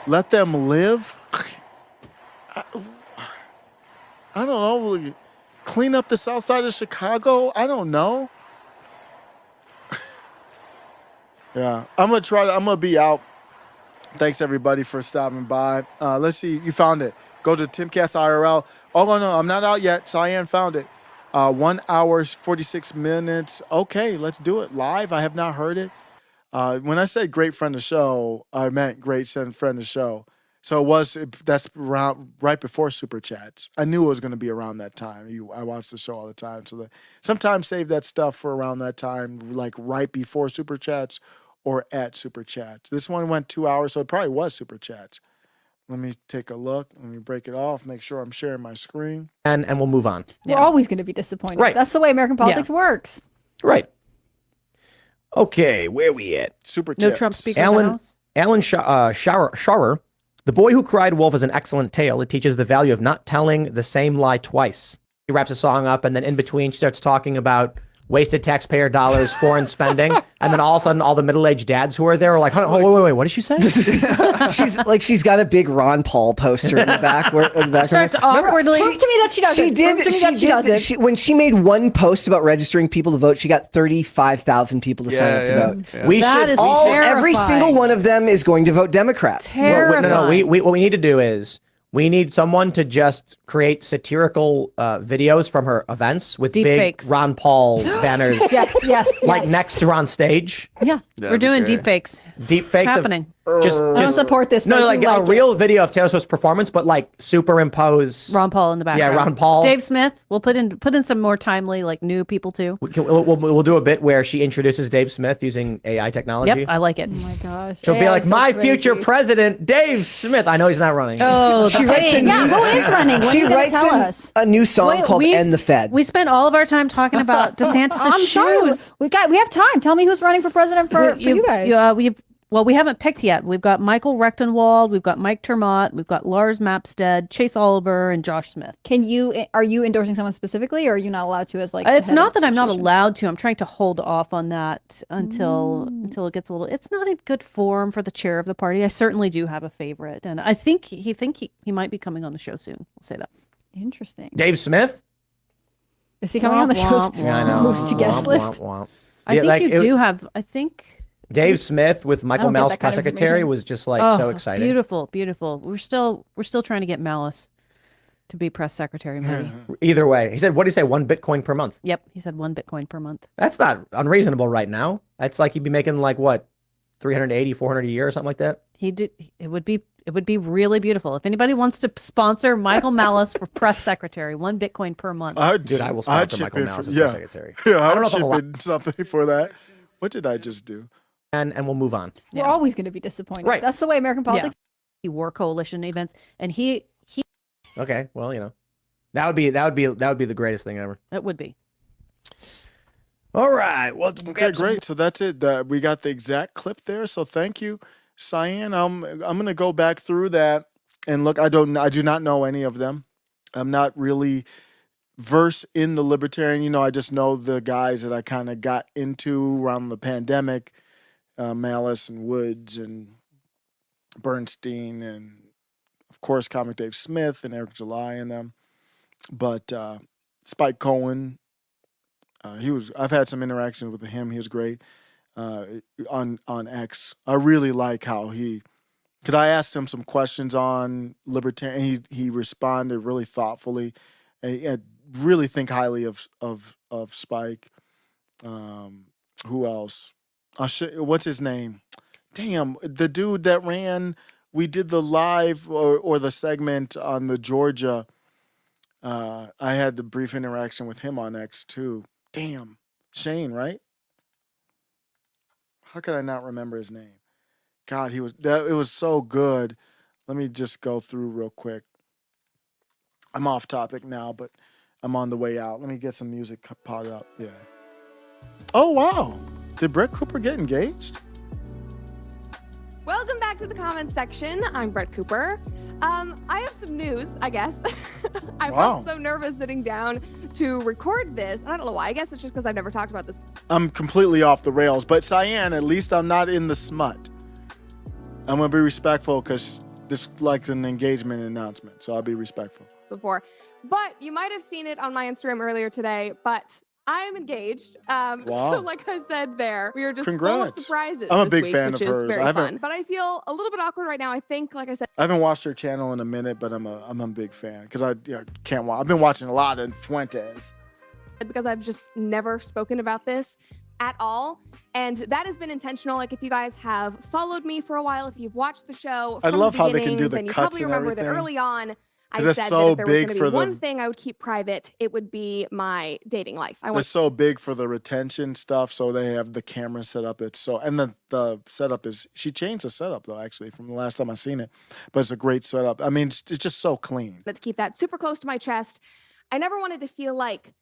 Let them live? I don't know. Clean up the south side of Chicago? I don't know. Yeah, I'm gonna be out. Thanks everybody for stopping by. Let's see, you found it. Go to Timcast IRL. Oh no, I'm not out yet. Cyan found it. 1 hour 46 minutes. Okay, let's do it live. I have not heard it. When I said great friend of the show, I meant great friend of the show. So that's around right before Super Chats. I knew it was going to be around that time. I watch the show all the time. So sometimes save that stuff for around that time, like right before Super Chats or at Super Chats. This one went 2 hours, so it probably was Super Chats. Let me take a look. Let me break it off, make sure I'm sharing my screen. And we'll move on. We're always going to be disappointed. Right. That's the way American politics works. Right. Okay, where we at? Super No Chats. Trump speaker in the House? Alan Schauer, the boy who cried wolf is an excellent tale. It teaches the value of not telling the same lie twice. He wraps a song up, and then in between, she starts talking about wasted taxpayer dollars, foreign spending, and then all of a sudden, all the middle-aged dads who are there are like, oh, wait, what did she say? she's got a big Ron Paul poster in the back. Starts awkwardly. Prove to me that she doesn't. She did. Prove to me that she doesn't. When she made one post about registering people to vote, she got 35,000 people to sign up to vote. Yeah. We should every single one of them is going to vote Democrat. Terrifying. What we need to do is we need someone to just create satirical videos from her events with big fakes. Ron Paul banners. yes. Like next to her on stage. Yeah. We're doing deep fakes. Deep fakes. It's happening. Just I don't support this. No, but like a real video of Taylor Swift's performance, but like superimpose Ron Paul in the background. Yeah, Ron Paul. Dave Smith. We'll put in some more timely, like new people too. We'll do a bit where she introduces Dave Smith using AI technology. Yep, I like it. Oh my gosh. She'll be like, my future president, Dave Smith. I know he's not running. Oh, She writes who is running? When She are you gonna writes tell us? a new song called "End the Fed." We spent all of our time talking about DeSantis' I'm sorry. shoes. We have time. Tell me who's running for president for you guys. We haven't picked yet. We've got Michael Rechtenwald, we've got Mike Termott, we've got Lars Mapstead, Chase Oliver, and Josh Smith. Are you endorsing someone specifically, or are you not allowed to as like? It's not that I'm not allowed to. I'm trying to hold off on that until it gets a little. It's not in good form for the chair of the party. I certainly do have a favorite, and I think he might be coming on the show soon. We'll say that. Interesting. Dave Smith? Is he coming on the show? Yeah, I know. Moves to guest list. I think Dave Smith with Michael Malice press secretary was just like so exciting. Beautiful. We're still trying to get Malice to be press secretary. Maybe. Either way, he said, what did he say? 1 Bitcoin per month. Yep, he said 1 Bitcoin per month. That's not unreasonable right now. That's like he'd be making like what, 380, 400 a year or something like that. He did. It would be really beautiful if anybody wants to sponsor Michael Malice for press secretary. 1 Bitcoin per month. I will sponsor Michael Malice as press secretary. Yeah, I don't know if chip I'm in something for that. What did I just do? And we'll move on. We're always going to be disappointed. Right. That's the way American politics. He wore coalition events, and he. Okay, well, that would be the greatest thing ever. It would be. All right. Well, okay, great. So that's it. We got the exact clip there. So thank you, Cyan. I'm gonna go back through that and look. I do not know any of them. I'm not really versed in the Libertarian. I just know the guys that I kind of got into around the pandemic, Malice and Woods and Bernstein and of course Comic Dave Smith and Eric July and them. But Spike Cohen, I've had some interaction with him. He was great on X. I really like how because I asked him some questions on Libertarian, and he responded really thoughtfully. And I really think highly of Spike. Who else? What's his name? Damn, the dude that ran. We did the live or the segment on the Georgia. I had the brief interaction with him on X too. Damn, Shane, right? How could I not remember his name? God, it was so good. Let me just go through real quick. I'm off topic now, but I'm on the way out. Let me get some music pot up. Yeah. Oh, wow. Did Brett Cooper get engaged? Welcome back to the comments section. I'm Brett Cooper. I have some news, I guess. I felt so nervous sitting down to record this. I don't know why. I guess it's just because I've never talked about this. I'm completely off the rails, but Cyan, at least I'm not in the smut. I'm going to be respectful because this like an engagement announcement, so I'll be respectful. Before, but you might have seen it on my Instagram earlier today, but I'm engaged. So like I said there, we are just full of surprises. I'm a this big week, fan which of is hers. Very fun. But I feel a little bit awkward right now. I think, like I said, I haven't watched her channel in a minute, but I'm a big fan because I can't watch. I've been watching a lot of Fuentes. Because I've just never spoken about this at all. And that has been intentional. Like if you guys have followed me for a while, if you've watched the show I from love the how they can do the then you cuts probably and remember everything. that early on, I 'Cause said that's that so if there was big going to for be the- one thing I would keep private, it would be my dating life. I They're want so big for the retention stuff, so they have the camera set up. It's so, and the setup is, she changed the setup though, actually, from the last time I seen it, but it's a great setup. I mean, it's just so clean. to keep that super close to my chest. I never wanted to feel like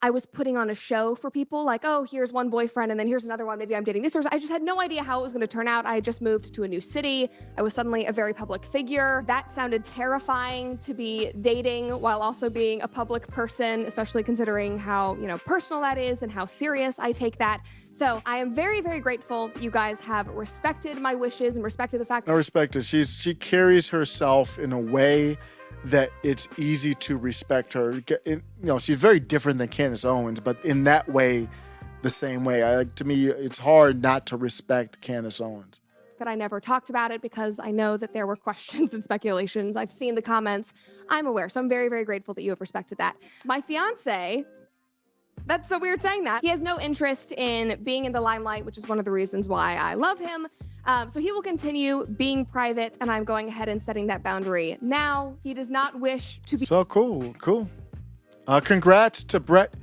I was putting on a show for people, like, oh, here's one boyfriend and then here's another one. Maybe I'm dating this person. I just had no idea how it was going to turn out. I had just moved to a new city. I was suddenly a very public figure. That sounded terrifying to be dating while also being a public person, especially considering how, personal that is and how serious I take that. So I am very, very grateful that you guys have respected my wishes and respected the fact I respect it. She carries herself in a way that it's easy to respect her. She's very different than Candace Owens, but in that way, the same way. To me, it's hard not to respect Candace Owens. that I never talked about it because I know that there were questions and speculations. I've seen the comments. I'm aware. So I'm very, very grateful that you have respected that. My fiance, that's so weird saying that. He has no interest in being in the limelight, which is one of the reasons why I love him. So he will continue being private, and I'm going ahead and setting that boundary now. He does not wish to be. So cool. Congrats to Brett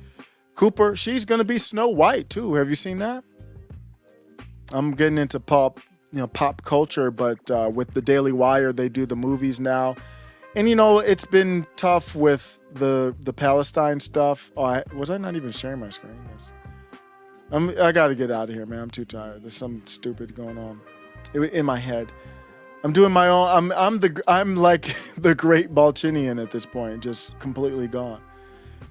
Cooper. She's gonna be Snow White too. Have you seen that? I'm getting into pop culture, but with the Daily Wire, they do the movies now. And it's been tough with the Palestine stuff. Was I not even sharing my screen? I got to get out of here, man. I'm too tired. There's something stupid going on in my head. I'm doing my own. I'm like the great ballchinian at this point, just completely gone.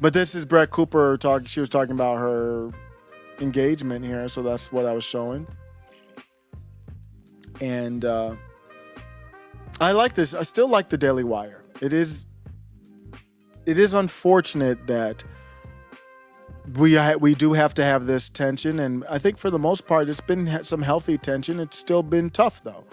But this is Brett Cooper talking. She was talking about her engagement here, so that's what I was showing. And I like this. I still like the Daily Wire. It is unfortunate that we do have to have this tension, and I think for the most part, it's been some healthy tension. It's still been tough though,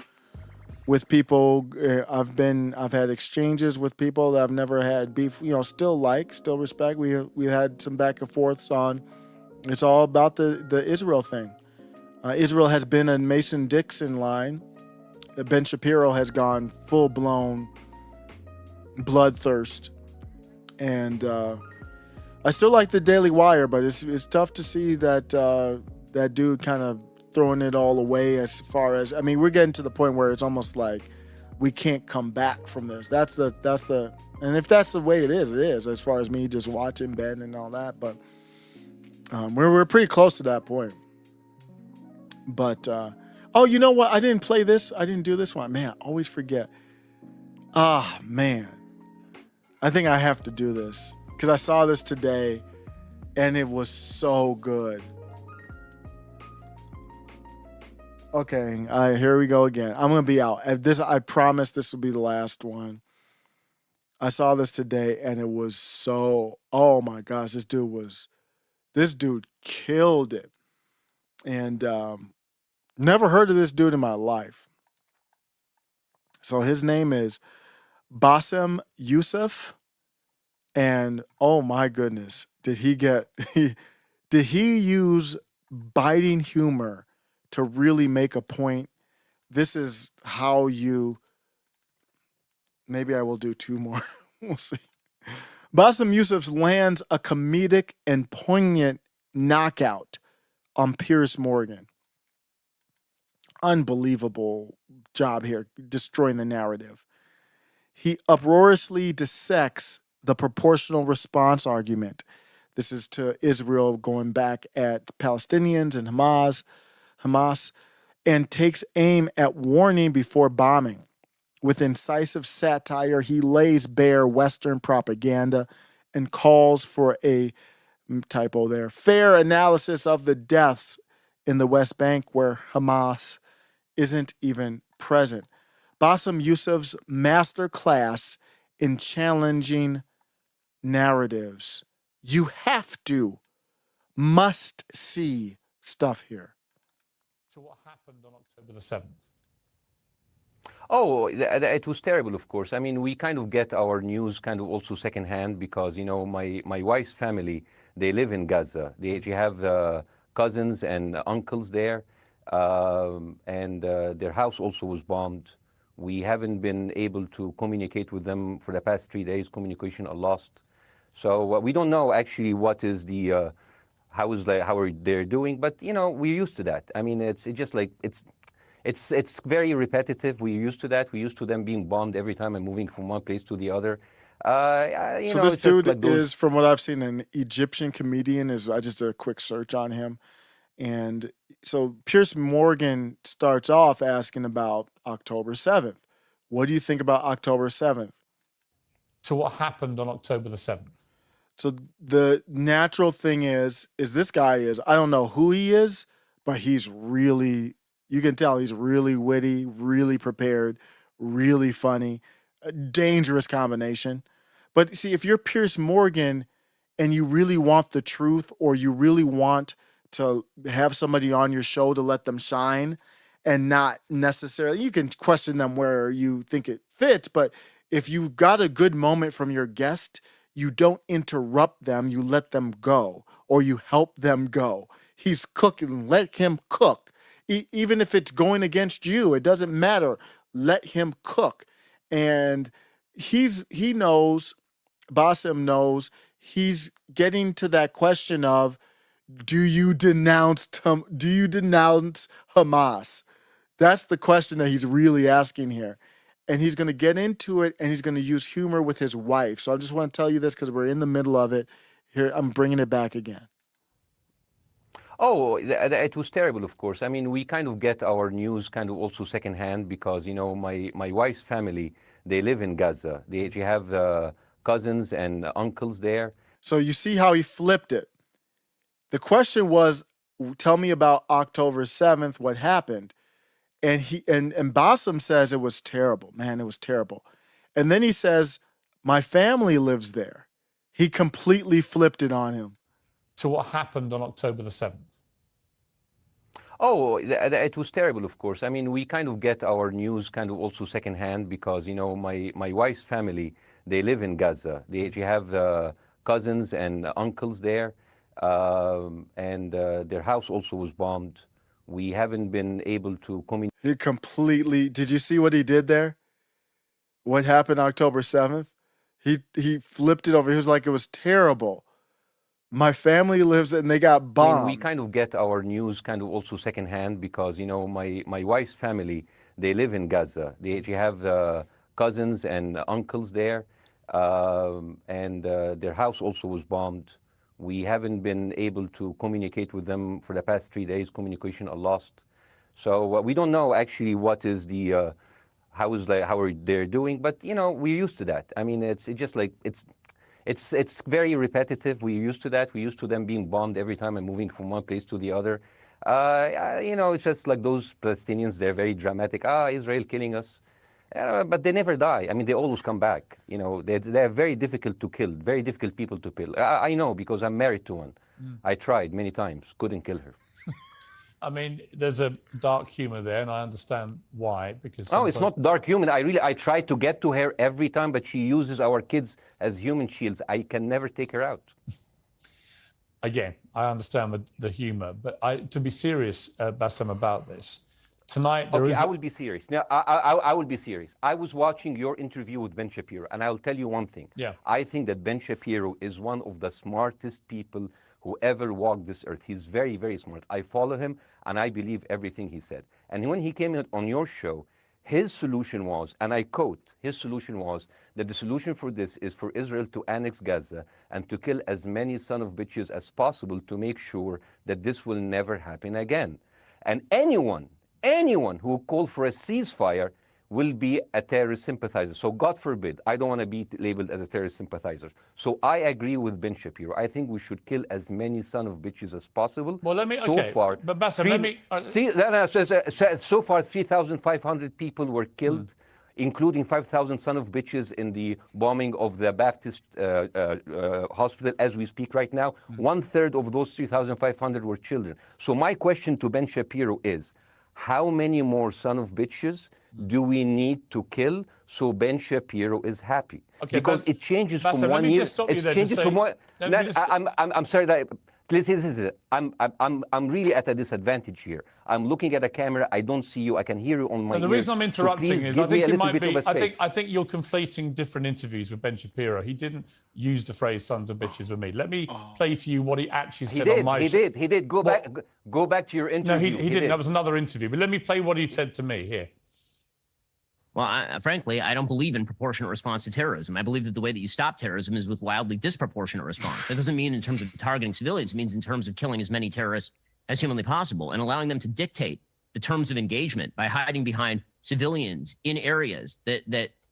with people. I've had exchanges with people that I've never had beef. Still respect. We had some back and forths on. It's all about the Israel thing. Israel has been a Mason-Dixon line. Ben Shapiro has gone full-blown bloodthirst, and I still like the Daily Wire, but it's tough to see that that dude kind of throwing it all away. As far as we're getting to the point where it's almost like we can't come back from this. That's the and if that's the way it is. As far as me just watching Ben and all that, but we're pretty close to that point. But you know what? I didn't play this. I didn't do this one. Man, I always forget. Man. I think I have to do this because I saw this today and it was so good. Okay, here we go again. I'm going to be out. I promise this will be the last one. I saw this today and it was so, oh my gosh, this dude killed it. And never heard of this dude in my life. So his name is Bassem Youssef. And oh my goodness, did he use biting humor to really make a point? This is how maybe I will do two more. We'll see. Bassem Youssef lands a comedic and poignant knockout on Piers Morgan. Unbelievable job here, destroying the narrative. He uproariously dissects the proportional response argument. This is to Israel going back at Palestinians and Hamas, and takes aim at warning before bombing. With incisive satire, he lays bare Western propaganda and calls for a typo there, fair analysis of the deaths in the West Bank where Hamas isn't even present. Bassem Youssef's master class in challenging narratives. You have to, must see stuff here. So what happened on October the 7th? Oh, it was terrible, of course. I mean, we kind of get our news kind of also secondhand because, you know, my wife's family, they live in Gaza. They have cousins and uncles there, and their house also was bombed. We haven't been able to communicate with them for the past 3 days. Communication are lost. So we don't know actually what is the, how are they doing, but, you know, we're used to that. I mean, it's just like, it's very repetitive. We're used to that. We're used to them being bombed every time and moving from one place to the other. So this dude is, from what I've seen, an Egyptian comedian. I just did a quick search on him. And so Piers Morgan starts off asking about October 7th. What do you think about October 7th? So what happened on October the 7th? So the natural thing is this guy is, I don't know who he is, but he's really, you can tell he's really witty, really prepared, really funny, a dangerous combination. But see, if you're Piers Morgan and you really want the truth, or you really want to have somebody on your show to let them shine and not necessarily, you can question them where you think it fits, but if you got a good moment from your guest, you don't interrupt them, you let them go, or you help them go. He's cooking, let him cook. Even if it's going against you, it doesn't matter. Let him cook. And he knows, Bassem knows, he's getting to that question of, do you denounce Hamas? That's the question that he's really asking here. And he's going to get into it, and he's going to use humor with his wife. So I just want to tell you this because we're in the middle of it. Here, I'm bringing it back again. Oh, it was terrible, of course. I mean, we kind of get our news kind of also secondhand because, you know, my wife's family, they live in Gaza. They have cousins and uncles there. So you see how he flipped it. The question was, tell me about October 7th, what happened? And Bassem says it was terrible. Man, it was terrible. And then he says, my family lives there. He completely flipped it on him. So what happened on October the 7th? Oh, it was terrible, of course. I mean, we kind of get our news kind of also secondhand because, you know, my wife's family, they live in Gaza. They have cousins and uncles there, and their house also was bombed. We haven't been able to communicate. He completely, did you see what he did there? What happened October 7th? He flipped it over. He was like, it was terrible. My family lives, and they got bombed. I mean, we kind of get our news kind of also secondhand because, you know, my wife's family, they live in Gaza. They have cousins and uncles there, and their house also was bombed. We haven't been able to communicate with them for the past 3 days. Communication are lost. So we don't know actually what is the, how are they doing, but, you know, we're used to that. I mean, it's just like, it's very repetitive. We're used to that. We're used to them being bombed every time and moving from one place to the other. You know, it's just like those Palestinians, they're very dramatic. Israel killing us. But they never die. I mean, they always come back. You know, they're very difficult to kill, very difficult people to kill. I know because I'm married to one. I tried many times, couldn't kill her. I mean, there's a dark humor there, and I understand why. Because no, it's not dark humor. I try to get to her every time, but she uses our kids as human shields. I can never take her out. Again, I understand the humor, but to be serious, Bassem, about this. Tonight, I will be serious. Now, I will be serious. I was watching your interview with Ben Shapiro, and I'll tell you one thing. Yeah. I think that Ben Shapiro is one of the smartest people who ever walked this earth. He's very, very smart. I follow him, and I believe everything he said. And when he came on your show, his solution was, and I quote, his solution was that the solution for this is for Israel to annex Gaza and to kill as many son of bitches as possible to make sure that this will never happen again. And anyone who called for a ceasefire will be a terrorist sympathizer. So God forbid, I don't want to be labeled as a terrorist sympathizer. So I agree with Ben Shapiro. I think we should kill as many son of bitches as possible. Well, let me, so okay, far, but Bassem, let me... so far, 3,500 people were killed, including 5,000 son of bitches in the bombing of the Baptist hospital as we speak right now. 1/3 of those 3,500 were children. So my question to Ben Shapiro is, how many more son of bitches do we need to kill so Ben Shapiro is happy? Okay, because it changes Bassem, from 1 year. It changes from one. I'm sorry that. Listen, I'm really at a disadvantage here. I'm looking at a camera. I don't see you. I can hear you on my. The reason I'm interrupting so is I think you might be. I I think you're conflating different interviews with Ben Shapiro. He didn't use the phrase "sons of bitches" with me. Let me play to you what he actually said on my show. He did. Go back to your interview. No, he didn't. That was another interview. But let me play what he said to me here. Well, frankly, I don't believe in proportionate response to terrorism. I believe that the way that you stop terrorism is with wildly disproportionate response. That doesn't mean in terms of targeting civilians. It means in terms of killing as many terrorists as humanly possible and allowing them to dictate the terms of engagement by hiding behind civilians in areas that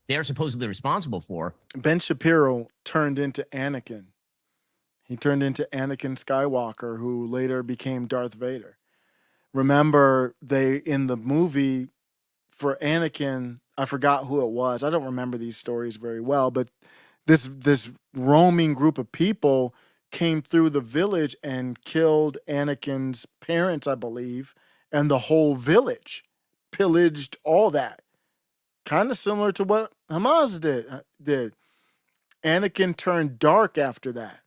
they are supposedly responsible for. Ben Shapiro turned into Anakin. He turned into Anakin Skywalker, who later became Darth Vader. Remember, in the movie for Anakin, I forgot who it was. I don't remember these stories very well, but this roaming group of people came through the village and killed Anakin's parents, I believe, and the whole village, pillaged all that. Kind of similar to what Hamas did. Anakin turned dark after that.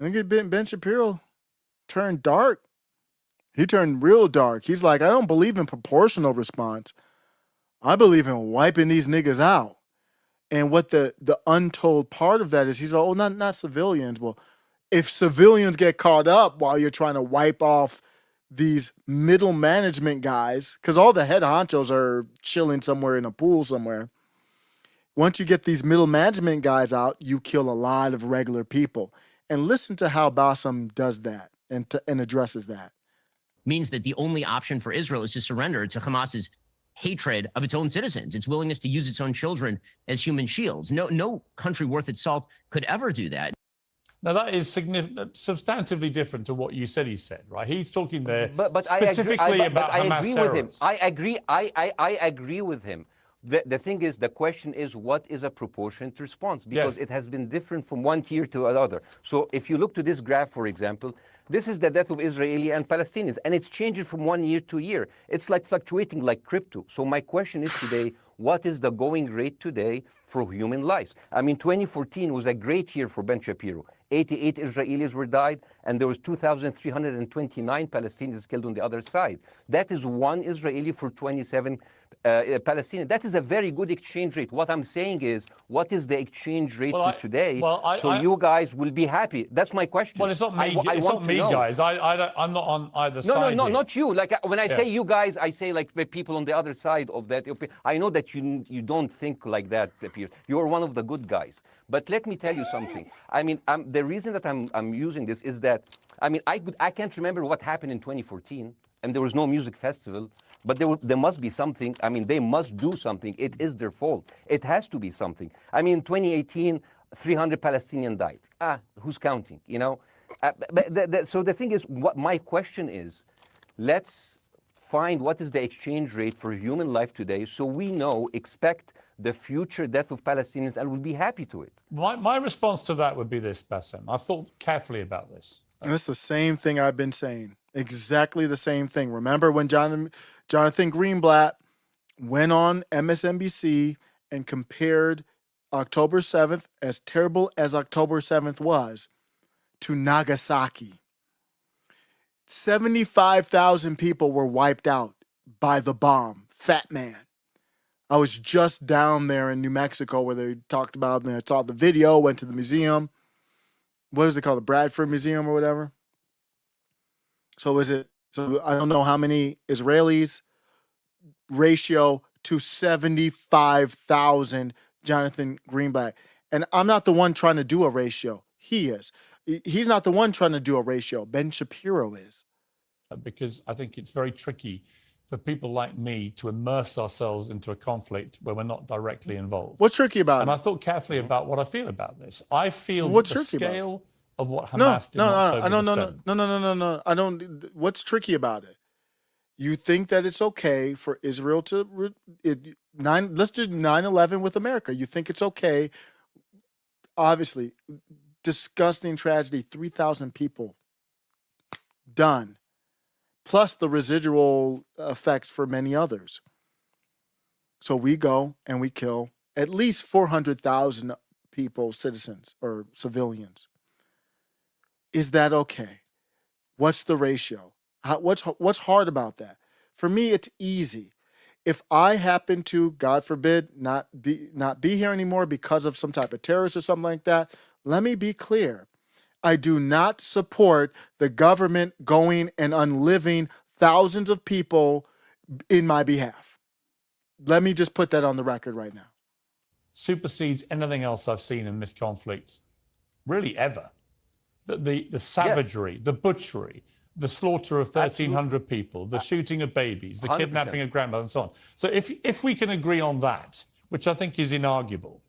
I think Ben Shapiro turned dark. He turned real dark. He's like, I don't believe in proportional response. I believe in wiping these niggas out. And what the untold part of that is, he's like, oh, not civilians. Well, if civilians get caught up while you're trying to wipe off these middle management guys, because all the head honchos are chilling somewhere in a pool somewhere. Once you get these middle management guys out, you kill a lot of regular people. And listen to how Bassem does that and addresses that. Means that the only option for Israel is to surrender to Hamas's hatred of its own citizens, its willingness to use its own children as human shields. No country worth its salt could ever do that. Now, that is substantively different to what you said he said, right? He's talking there but specifically about Hamas terrorists. I agree with him. The thing is, the question is, what is a proportionate response? Because it has been different from one tier to another. So if you look to this graph, for example, this is the death of Israeli and Palestinians, and it's changing from 1 year to year. It's like fluctuating like crypto. So my question is today, what is the going rate today for human lives? I mean, 2014 was a great year for Ben Shapiro. 88 Israelis were died, and there was 2,329 Palestinians killed on the other side. That is one Israeli for 27 Palestinians. That is a very good exchange rate. What I'm saying is, what is the exchange rate for today? You guys will be happy. That's my question. Well, it's not me, guys. I'm not on either side. No, not you. Like when I say you guys, I say like the people on the other side of that. I know that you don't think like that, Pierce. You're one of the good guys. But let me tell you something. I mean, the reason that I'm using this is that, I mean, I can't remember what happened in 2014, and there was no music festival, but there must be something. I mean, they must do something. It is their fault. It has to be something. I mean, 2018, 300 Palestinians died. Who's counting, you know? So the thing is, what my question is, let's find what is the exchange rate for human life today so we expect the future death of Palestinians and will be happy to it. My response to that would be this, Bassem. I've thought carefully about this. And it's the same thing I've been saying. Exactly the same thing. Remember when Jonathan Greenblatt went on MSNBC and compared October 7th, as terrible as October 7th was, to Nagasaki. 75,000 people were wiped out by the bomb. Fat man. I was just down there in New Mexico where they talked about, and I saw the video, went to the museum. What is it called? The Bradford Museum or whatever? So I don't know how many Israelis ratio to 75,000 Jonathan Greenblatt. And I'm not the one trying to do a ratio. He is. He's not the one trying to do a ratio. Ben Shapiro is. Because I think it's very tricky for people like me to immerse ourselves into a conflict where we're not directly involved. What's tricky about it? And I thought carefully about what I feel about this. I feel What's that the tricky about it? scale of what Hamas did on October the 7th. No. I don't. What's tricky about it? You think that it's okay for Israel to let's do 9/11 with America. You think it's okay? Obviously, disgusting tragedy. 3,000 people done, plus the residual effects for many others. So we go and we kill at least 400,000 people, citizens or civilians. Is that okay? What's the ratio? What's hard about that? For me, it's easy. If I happen to, God forbid, not be here anymore because of some type of terrorist or something like that, let me be clear. I do not support the government going and unliving thousands of people in my behalf. Let me just put that on the record right now. Supersedes anything else I've seen in this conflict, really ever. The savagery, the butchery, the slaughter of 1,300 people, the shooting of babies, the 100%. kidnapping of grandmothers, and so on. So if we can agree on that, which I think is inarguable,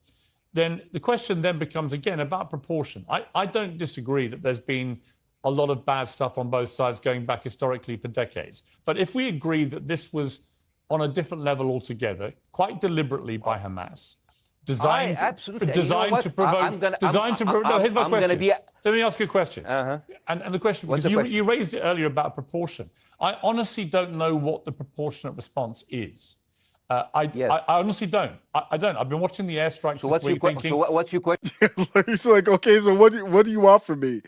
then the question then becomes, again, about proportion. I don't disagree that there's been a lot of bad stuff on both sides going back historically for decades. But if we agree that this was on a different level altogether, quite deliberately by Hamas, designed to provoke. No, here's my question. Let me ask you a question. And the question, because you raised it earlier about proportion. I honestly don't know what the proportionate response is. I honestly don't. I don't. I've been watching the airstrikes this week thinking... So what's your question? He's like, okay, so what do you want from me?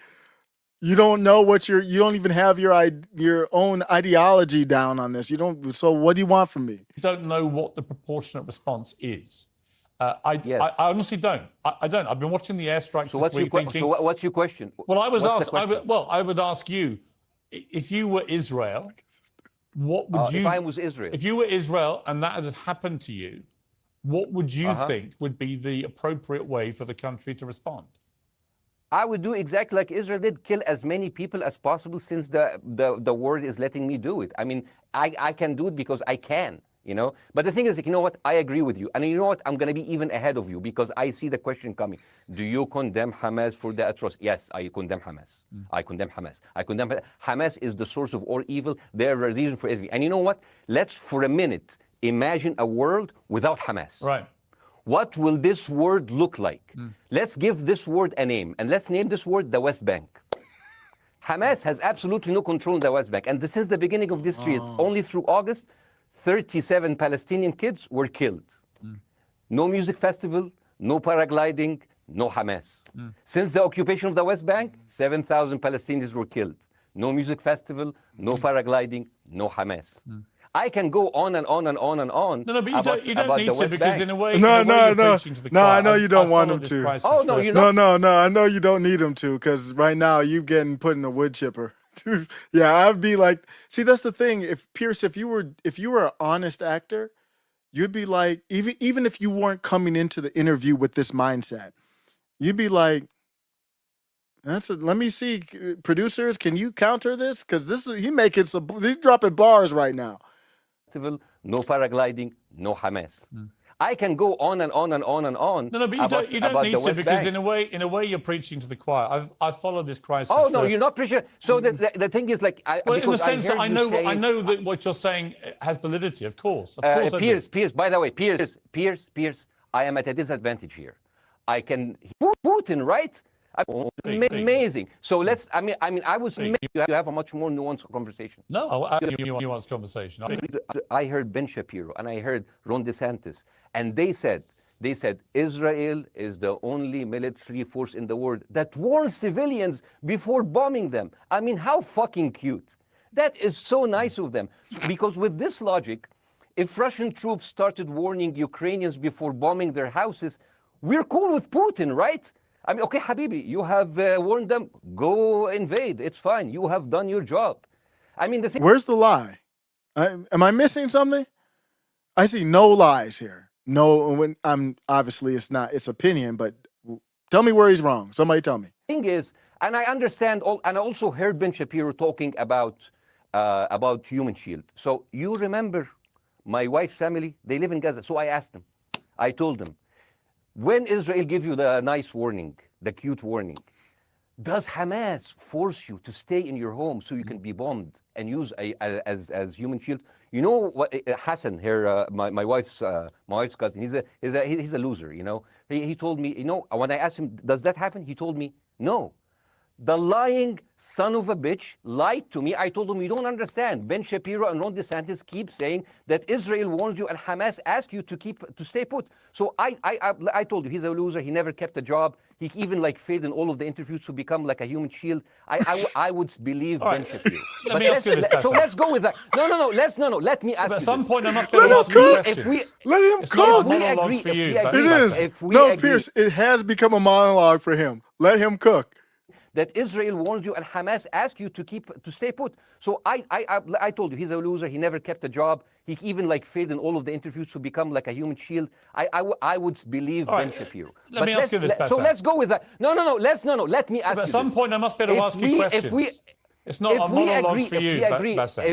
You don't know you don't even have your own ideology down on this. So what do you want from me? I don't know what the proportionate response is. I honestly don't. I don't. I've been watching the airstrikes this week thinking... So what's your question? Well, I would ask you, if you were Israel, what would you... If I was Israel? If you were Israel and that had happened to you, what would you think would be the appropriate way for the country to respond? I would do exactly like Israel did, kill as many people as possible, since the world is letting me do it. I mean, I can do it because I can. You know, but the thing is, you know what? I agree with you, and you know what? I'm going to be even ahead of you, because I see the question coming. Do you condemn Hamas for the atrocities? Yes, I condemn Hamas. I condemn Hamas. Hamas is the source of all evil. They're a reason for everything. And you know what? Let's for a minute imagine a world without Hamas. Right. What will this world look like? Let's give this word a name, and let's name this word the West Bank. Hamas has absolutely no control in the West Bank, and since the beginning of this year, only through August, 37 Palestinian kids were killed. No music festival, no paragliding, no Hamas. Since the occupation of the West Bank, 7,000 Palestinians were killed. No music festival, no paragliding, no Hamas. I can go on and on and on and on. No, but you don't need to, because in a way, No, I know you don't I've want him followed this to. crisis Oh, no, for- you're not. No, I know you don't need him to, because right now you getting put in a wood chipper. Yeah, I'd be like, see, that's the thing. If Pierce, if you were an honest actor, you'd be like, even if you weren't coming into the interview with this mindset, you'd be like, let me see, producers, can you counter this? Because he's dropping bars right now. No paragliding, no Hamas. I can go on and on and on and on. No, but you don't need to, because Bank. in a way, you're preaching to the choir. I've followed this crisis. Oh no, you're not preaching. So the thing is, like, in the sense that I know that what you're saying has validity. Of course, Pierce. By the way, Pierce. I am at a disadvantage here. I can Putin, right? Amazing. So let's. I mean, I was. You have a much more nuanced conversation. No, I nuanced conversation. I heard Ben Shapiro and I heard Ron DeSantis, and they said Israel is the only military force in the world that warns civilians before bombing them. I mean, how fucking cute. That is so nice of them. Because with this logic, if Russian troops started warning Ukrainians before bombing their houses, we're cool with Putin, right? I mean, okay, Habibi, you have warned them, go invade. It's fine. You have done your job. I mean, where's the lie? Am I missing something? I see no lies here. know when I'm obviously it's opinion, but tell me where he's wrong. Somebody tell me. Thing is, and I understand and I also heard Ben Shapiro talking about human shield. So you remember my wife's family, they live in Gaza. So I asked them, I told them, when Israel give you the nice warning, the cute warning, does Hamas force you to stay in your home so you can be bombed and use as human shield? You know what? Hassan, here, my wife's cousin, he's a loser. You know, he told me, you know, when I asked him, does that happen? He told me, no. The lying son of a bitch lied to me. I told him, you don't understand. Ben Shapiro and Ron DeSantis keep saying that Israel warns you and Hamas asked you to stay put. So I told you, he's a loser. He never kept a job. He even failed in all of the interviews to become like a human shield. I would believe Ben Shapiro. Let me ask you this, so let's go with that. No. Let me ask you. At some point, I must be Let able to him ask you a cook. question. Let him cook. It is. No, Pierce, it has become a monologue for him. Let him cook. That Israel warns you and Hamas asked you to stay put. So I told you, he's a loser. He never kept a job. He even failed in all of the interviews to become like a human shield. I would believe Ben Shapiro. Let me ask you this, So let's go with that. No. Let me ask you. At some point, I must be able to ask you questions. It's not a monologue for you, Bassem.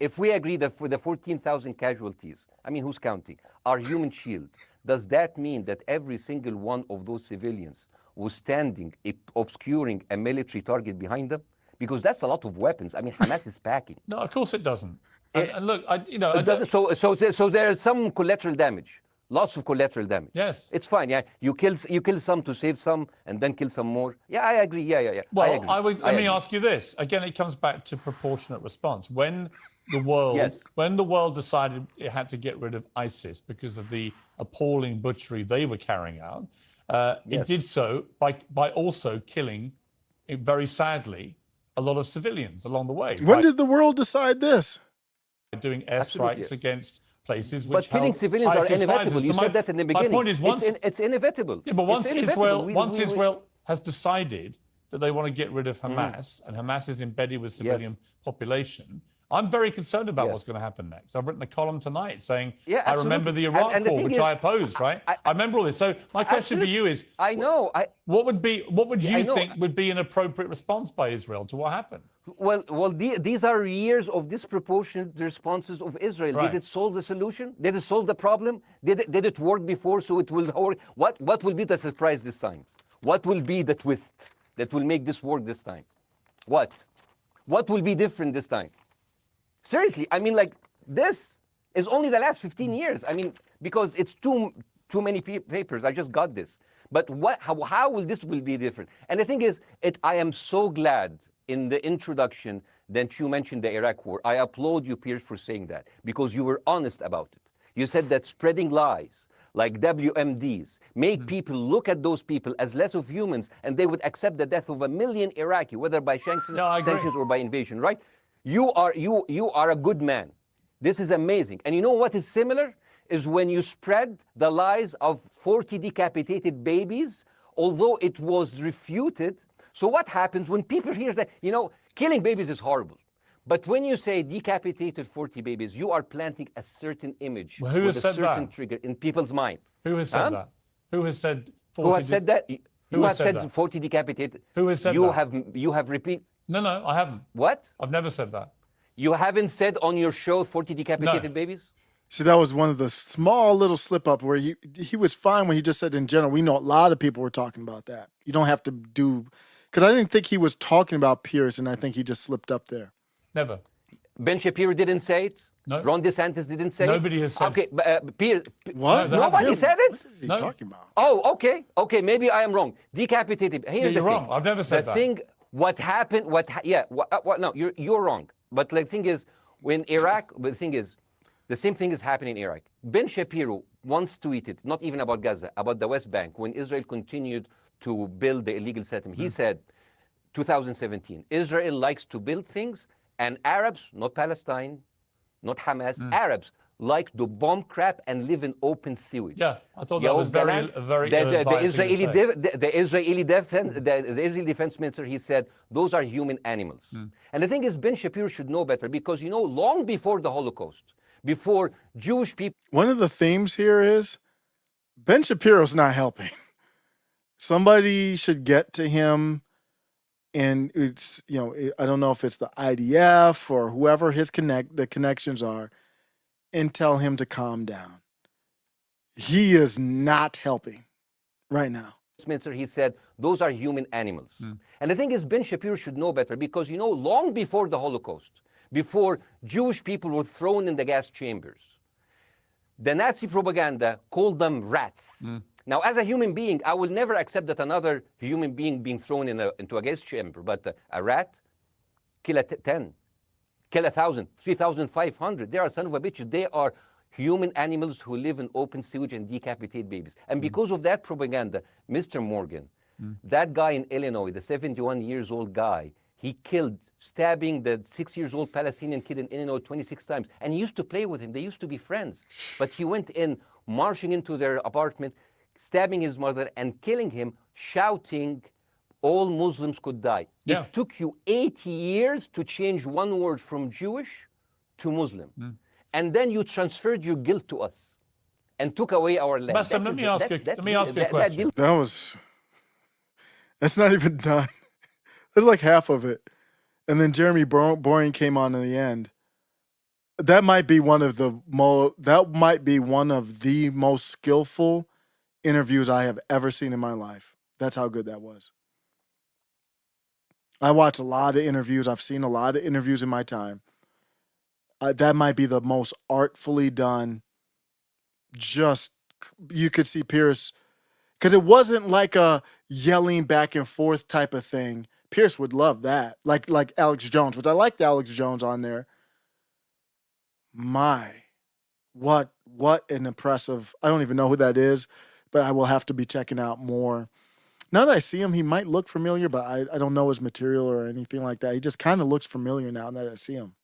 If we agree that for the 14,000 casualties, I mean, who's counting, are human shield, does that mean that every single one of those civilians was standing, obscuring a military target behind them? Because that's a lot of weapons. I mean, Hamas is packing. No, of course it doesn't. And look, so there's some collateral damage, lots of collateral damage. Yes, it's fine. Yeah, you kill some to save some, and then kill some more. Yeah, I agree. Yeah. Well, let me ask you this again. It comes back to proportionate response. When the world decided it had to get rid of ISIS because of the appalling butchery they were carrying out. It did so by also killing, very sadly, a lot of civilians along the way. When did the world decide this? Doing airstrikes against places which but killing civilians are inevitable. You said that in the beginning. My point is, it's inevitable. Yeah, but once Israel has decided that they want to get rid of Hamas, and Hamas is embedded with civilian population, I'm very concerned about what's going to happen next. I've written a column tonight saying, I remember the Iraq War, which I opposed, right? I remember all this. So my question to you is, what would you think would be an appropriate response by Israel to what happened? Well, these are years of disproportionate responses of Israel. Right. Did it solve the solution? Did it solve the problem? Did it work before, so it will work? What will be the surprise this time? What will be the twist that will make this work this time? What will be different this time? Seriously, I mean, this is only the last 15 years. I mean, because it's too many papers. I just got this. But how will this be different? And the thing is, I am so glad in the introduction that you mentioned the Iraq War. I applaud you, Pierce, for saying that, because you were honest about it. You said that spreading lies like WMDs make people look at those people as less of humans, and they would accept the death of 1 million Iraqi, whether by sanctions or by invasion, right? You are a good man. This is amazing. And you know what is similar? Is when you spread the lies of 40 decapitated babies, although it was refuted. So what happens when people hear that, killing babies is horrible. But when you say decapitated 40 babies, you are planting a certain image with a certain trigger in people's mind. Who has said that? Who has said 40? Who has said that? Who has said 40 decapitated? Who has said that? You have repeated. No, I haven't. What? I've never said that. You haven't said on your show 40 decapitated babies? See, that was one of the small little slip up where he was fine when he just said in general. We know a lot of people were talking about that. You don't have to do, because I didn't think he was talking about Pierce, and I think he just slipped up there. Never. Ben Shapiro didn't say it. No. Ron DeSantis didn't say Nobody has said it. Okay, Pierce. What? Nobody said it? What is he talking about? Oh, okay. Okay, maybe I am wrong. Decapitated. Here's you're wrong. I've never said that. What happened? No, you're wrong. But the thing is, when Iraq, the thing is, the same thing is happening in Iraq. Ben Shapiro once tweeted, not even about Gaza, about the West Bank, when Israel continued to build the illegal settlement. He said, 2017, Israel likes to build things, and Arabs, not Palestine, not Hamas, Arabs like to bomb crap and live in open sewage. Yeah, I thought that was very the Israeli defense minister, he said, those are human animals. And the thing is, Ben Shapiro should know better, because, long before the Holocaust, before Jewish people. One of the themes here is Ben Shapiro's not helping. Somebody should get to him, and it's, you know, I don't know if it's the IDF or whoever the connections are, and tell him to calm down. He is not helping right now. Westminster, he said, those are human animals. And the thing is, Ben Shapiro should know better because, you know, long before the Holocaust, before Jewish people were thrown in the gas chambers, the Nazi propaganda called them rats. Now, as a human being, I will never accept that another human being being thrown into a gas chamber, but a rat, kill 10, kill 1,000, 3,500. They are son of a bitch. They are human animals who live in open sewage and decapitate babies. And because of that propaganda, Mr. Morgan, that guy in Illinois, the 71 years old guy, he killed, stabbing the 6-year-old Palestinian kid in Illinois 26 times. And he used to play with him. They used to be friends. But he went in, marching into their apartment, stabbing his mother and killing him, shouting, all Muslims could die. Yeah. It took you 80 years to change one word from Jewish to Muslim. And then you transferred your guilt to us and took away our land. Bassem, let me ask you a question. That's not even done. That's like half of it. And then Jeremy Boring came on in the end. That might be one of the most skillful interviews I have ever seen in my life. That's how good that was. I watch a lot of interviews. I've seen a lot of interviews in my time. That might be the most artfully done. Just, you could see Pierce, because it wasn't like a yelling back and forth type of thing. Pierce would love that. Like Alex Jones, which I liked Alex Jones on there. What an impressive, I don't even know who that is, but I will have to be checking out more. Now that I see him, he might look familiar, but I don't know his material or anything like that. He just kind of looks familiar now that I see him.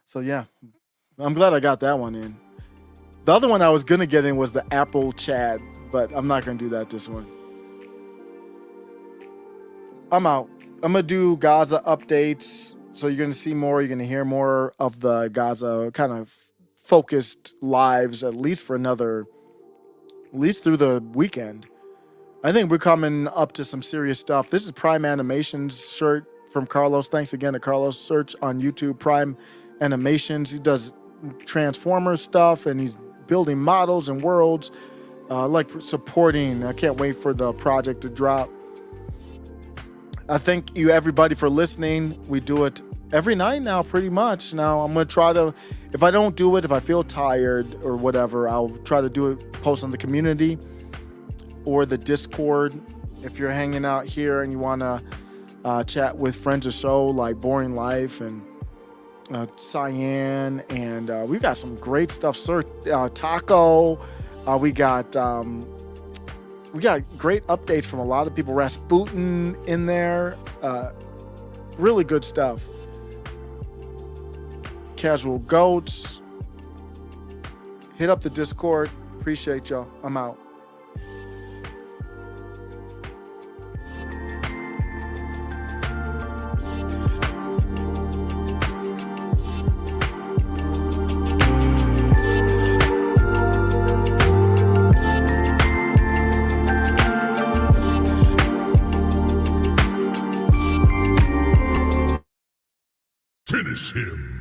So yeah, I'm glad I got that one in. The other one I was going to get in was the Apple Chad, but I'm not going to do that this one. I'm out. I'm going to do Gaza updates. So you're going to see more. You're going to hear more of the Gaza kind of focused lives, at least through the weekend. I think we're coming up to some serious stuff. This is Prime Animations shirt from Carlos. Thanks again to Carlos. Search on YouTube, Prime Animations. He does Transformers stuff, and he's building models and worlds. Like supporting. I can't wait for the project to drop. I thank you, everybody, for listening. We do it every night now, pretty much. Now, I'm going to try to, if I don't do it, if I feel tired or whatever, I'll try to do it, post on the community or the Discord. If you're hanging out here and you want to chat with friends of show like Boring Life and Cyan, and we got some great stuff. Taco, we got great updates from a lot of people. Rasputin in there, really good stuff. Casual Goats, hit up the Discord. Appreciate y'all. I'm out. Finish him.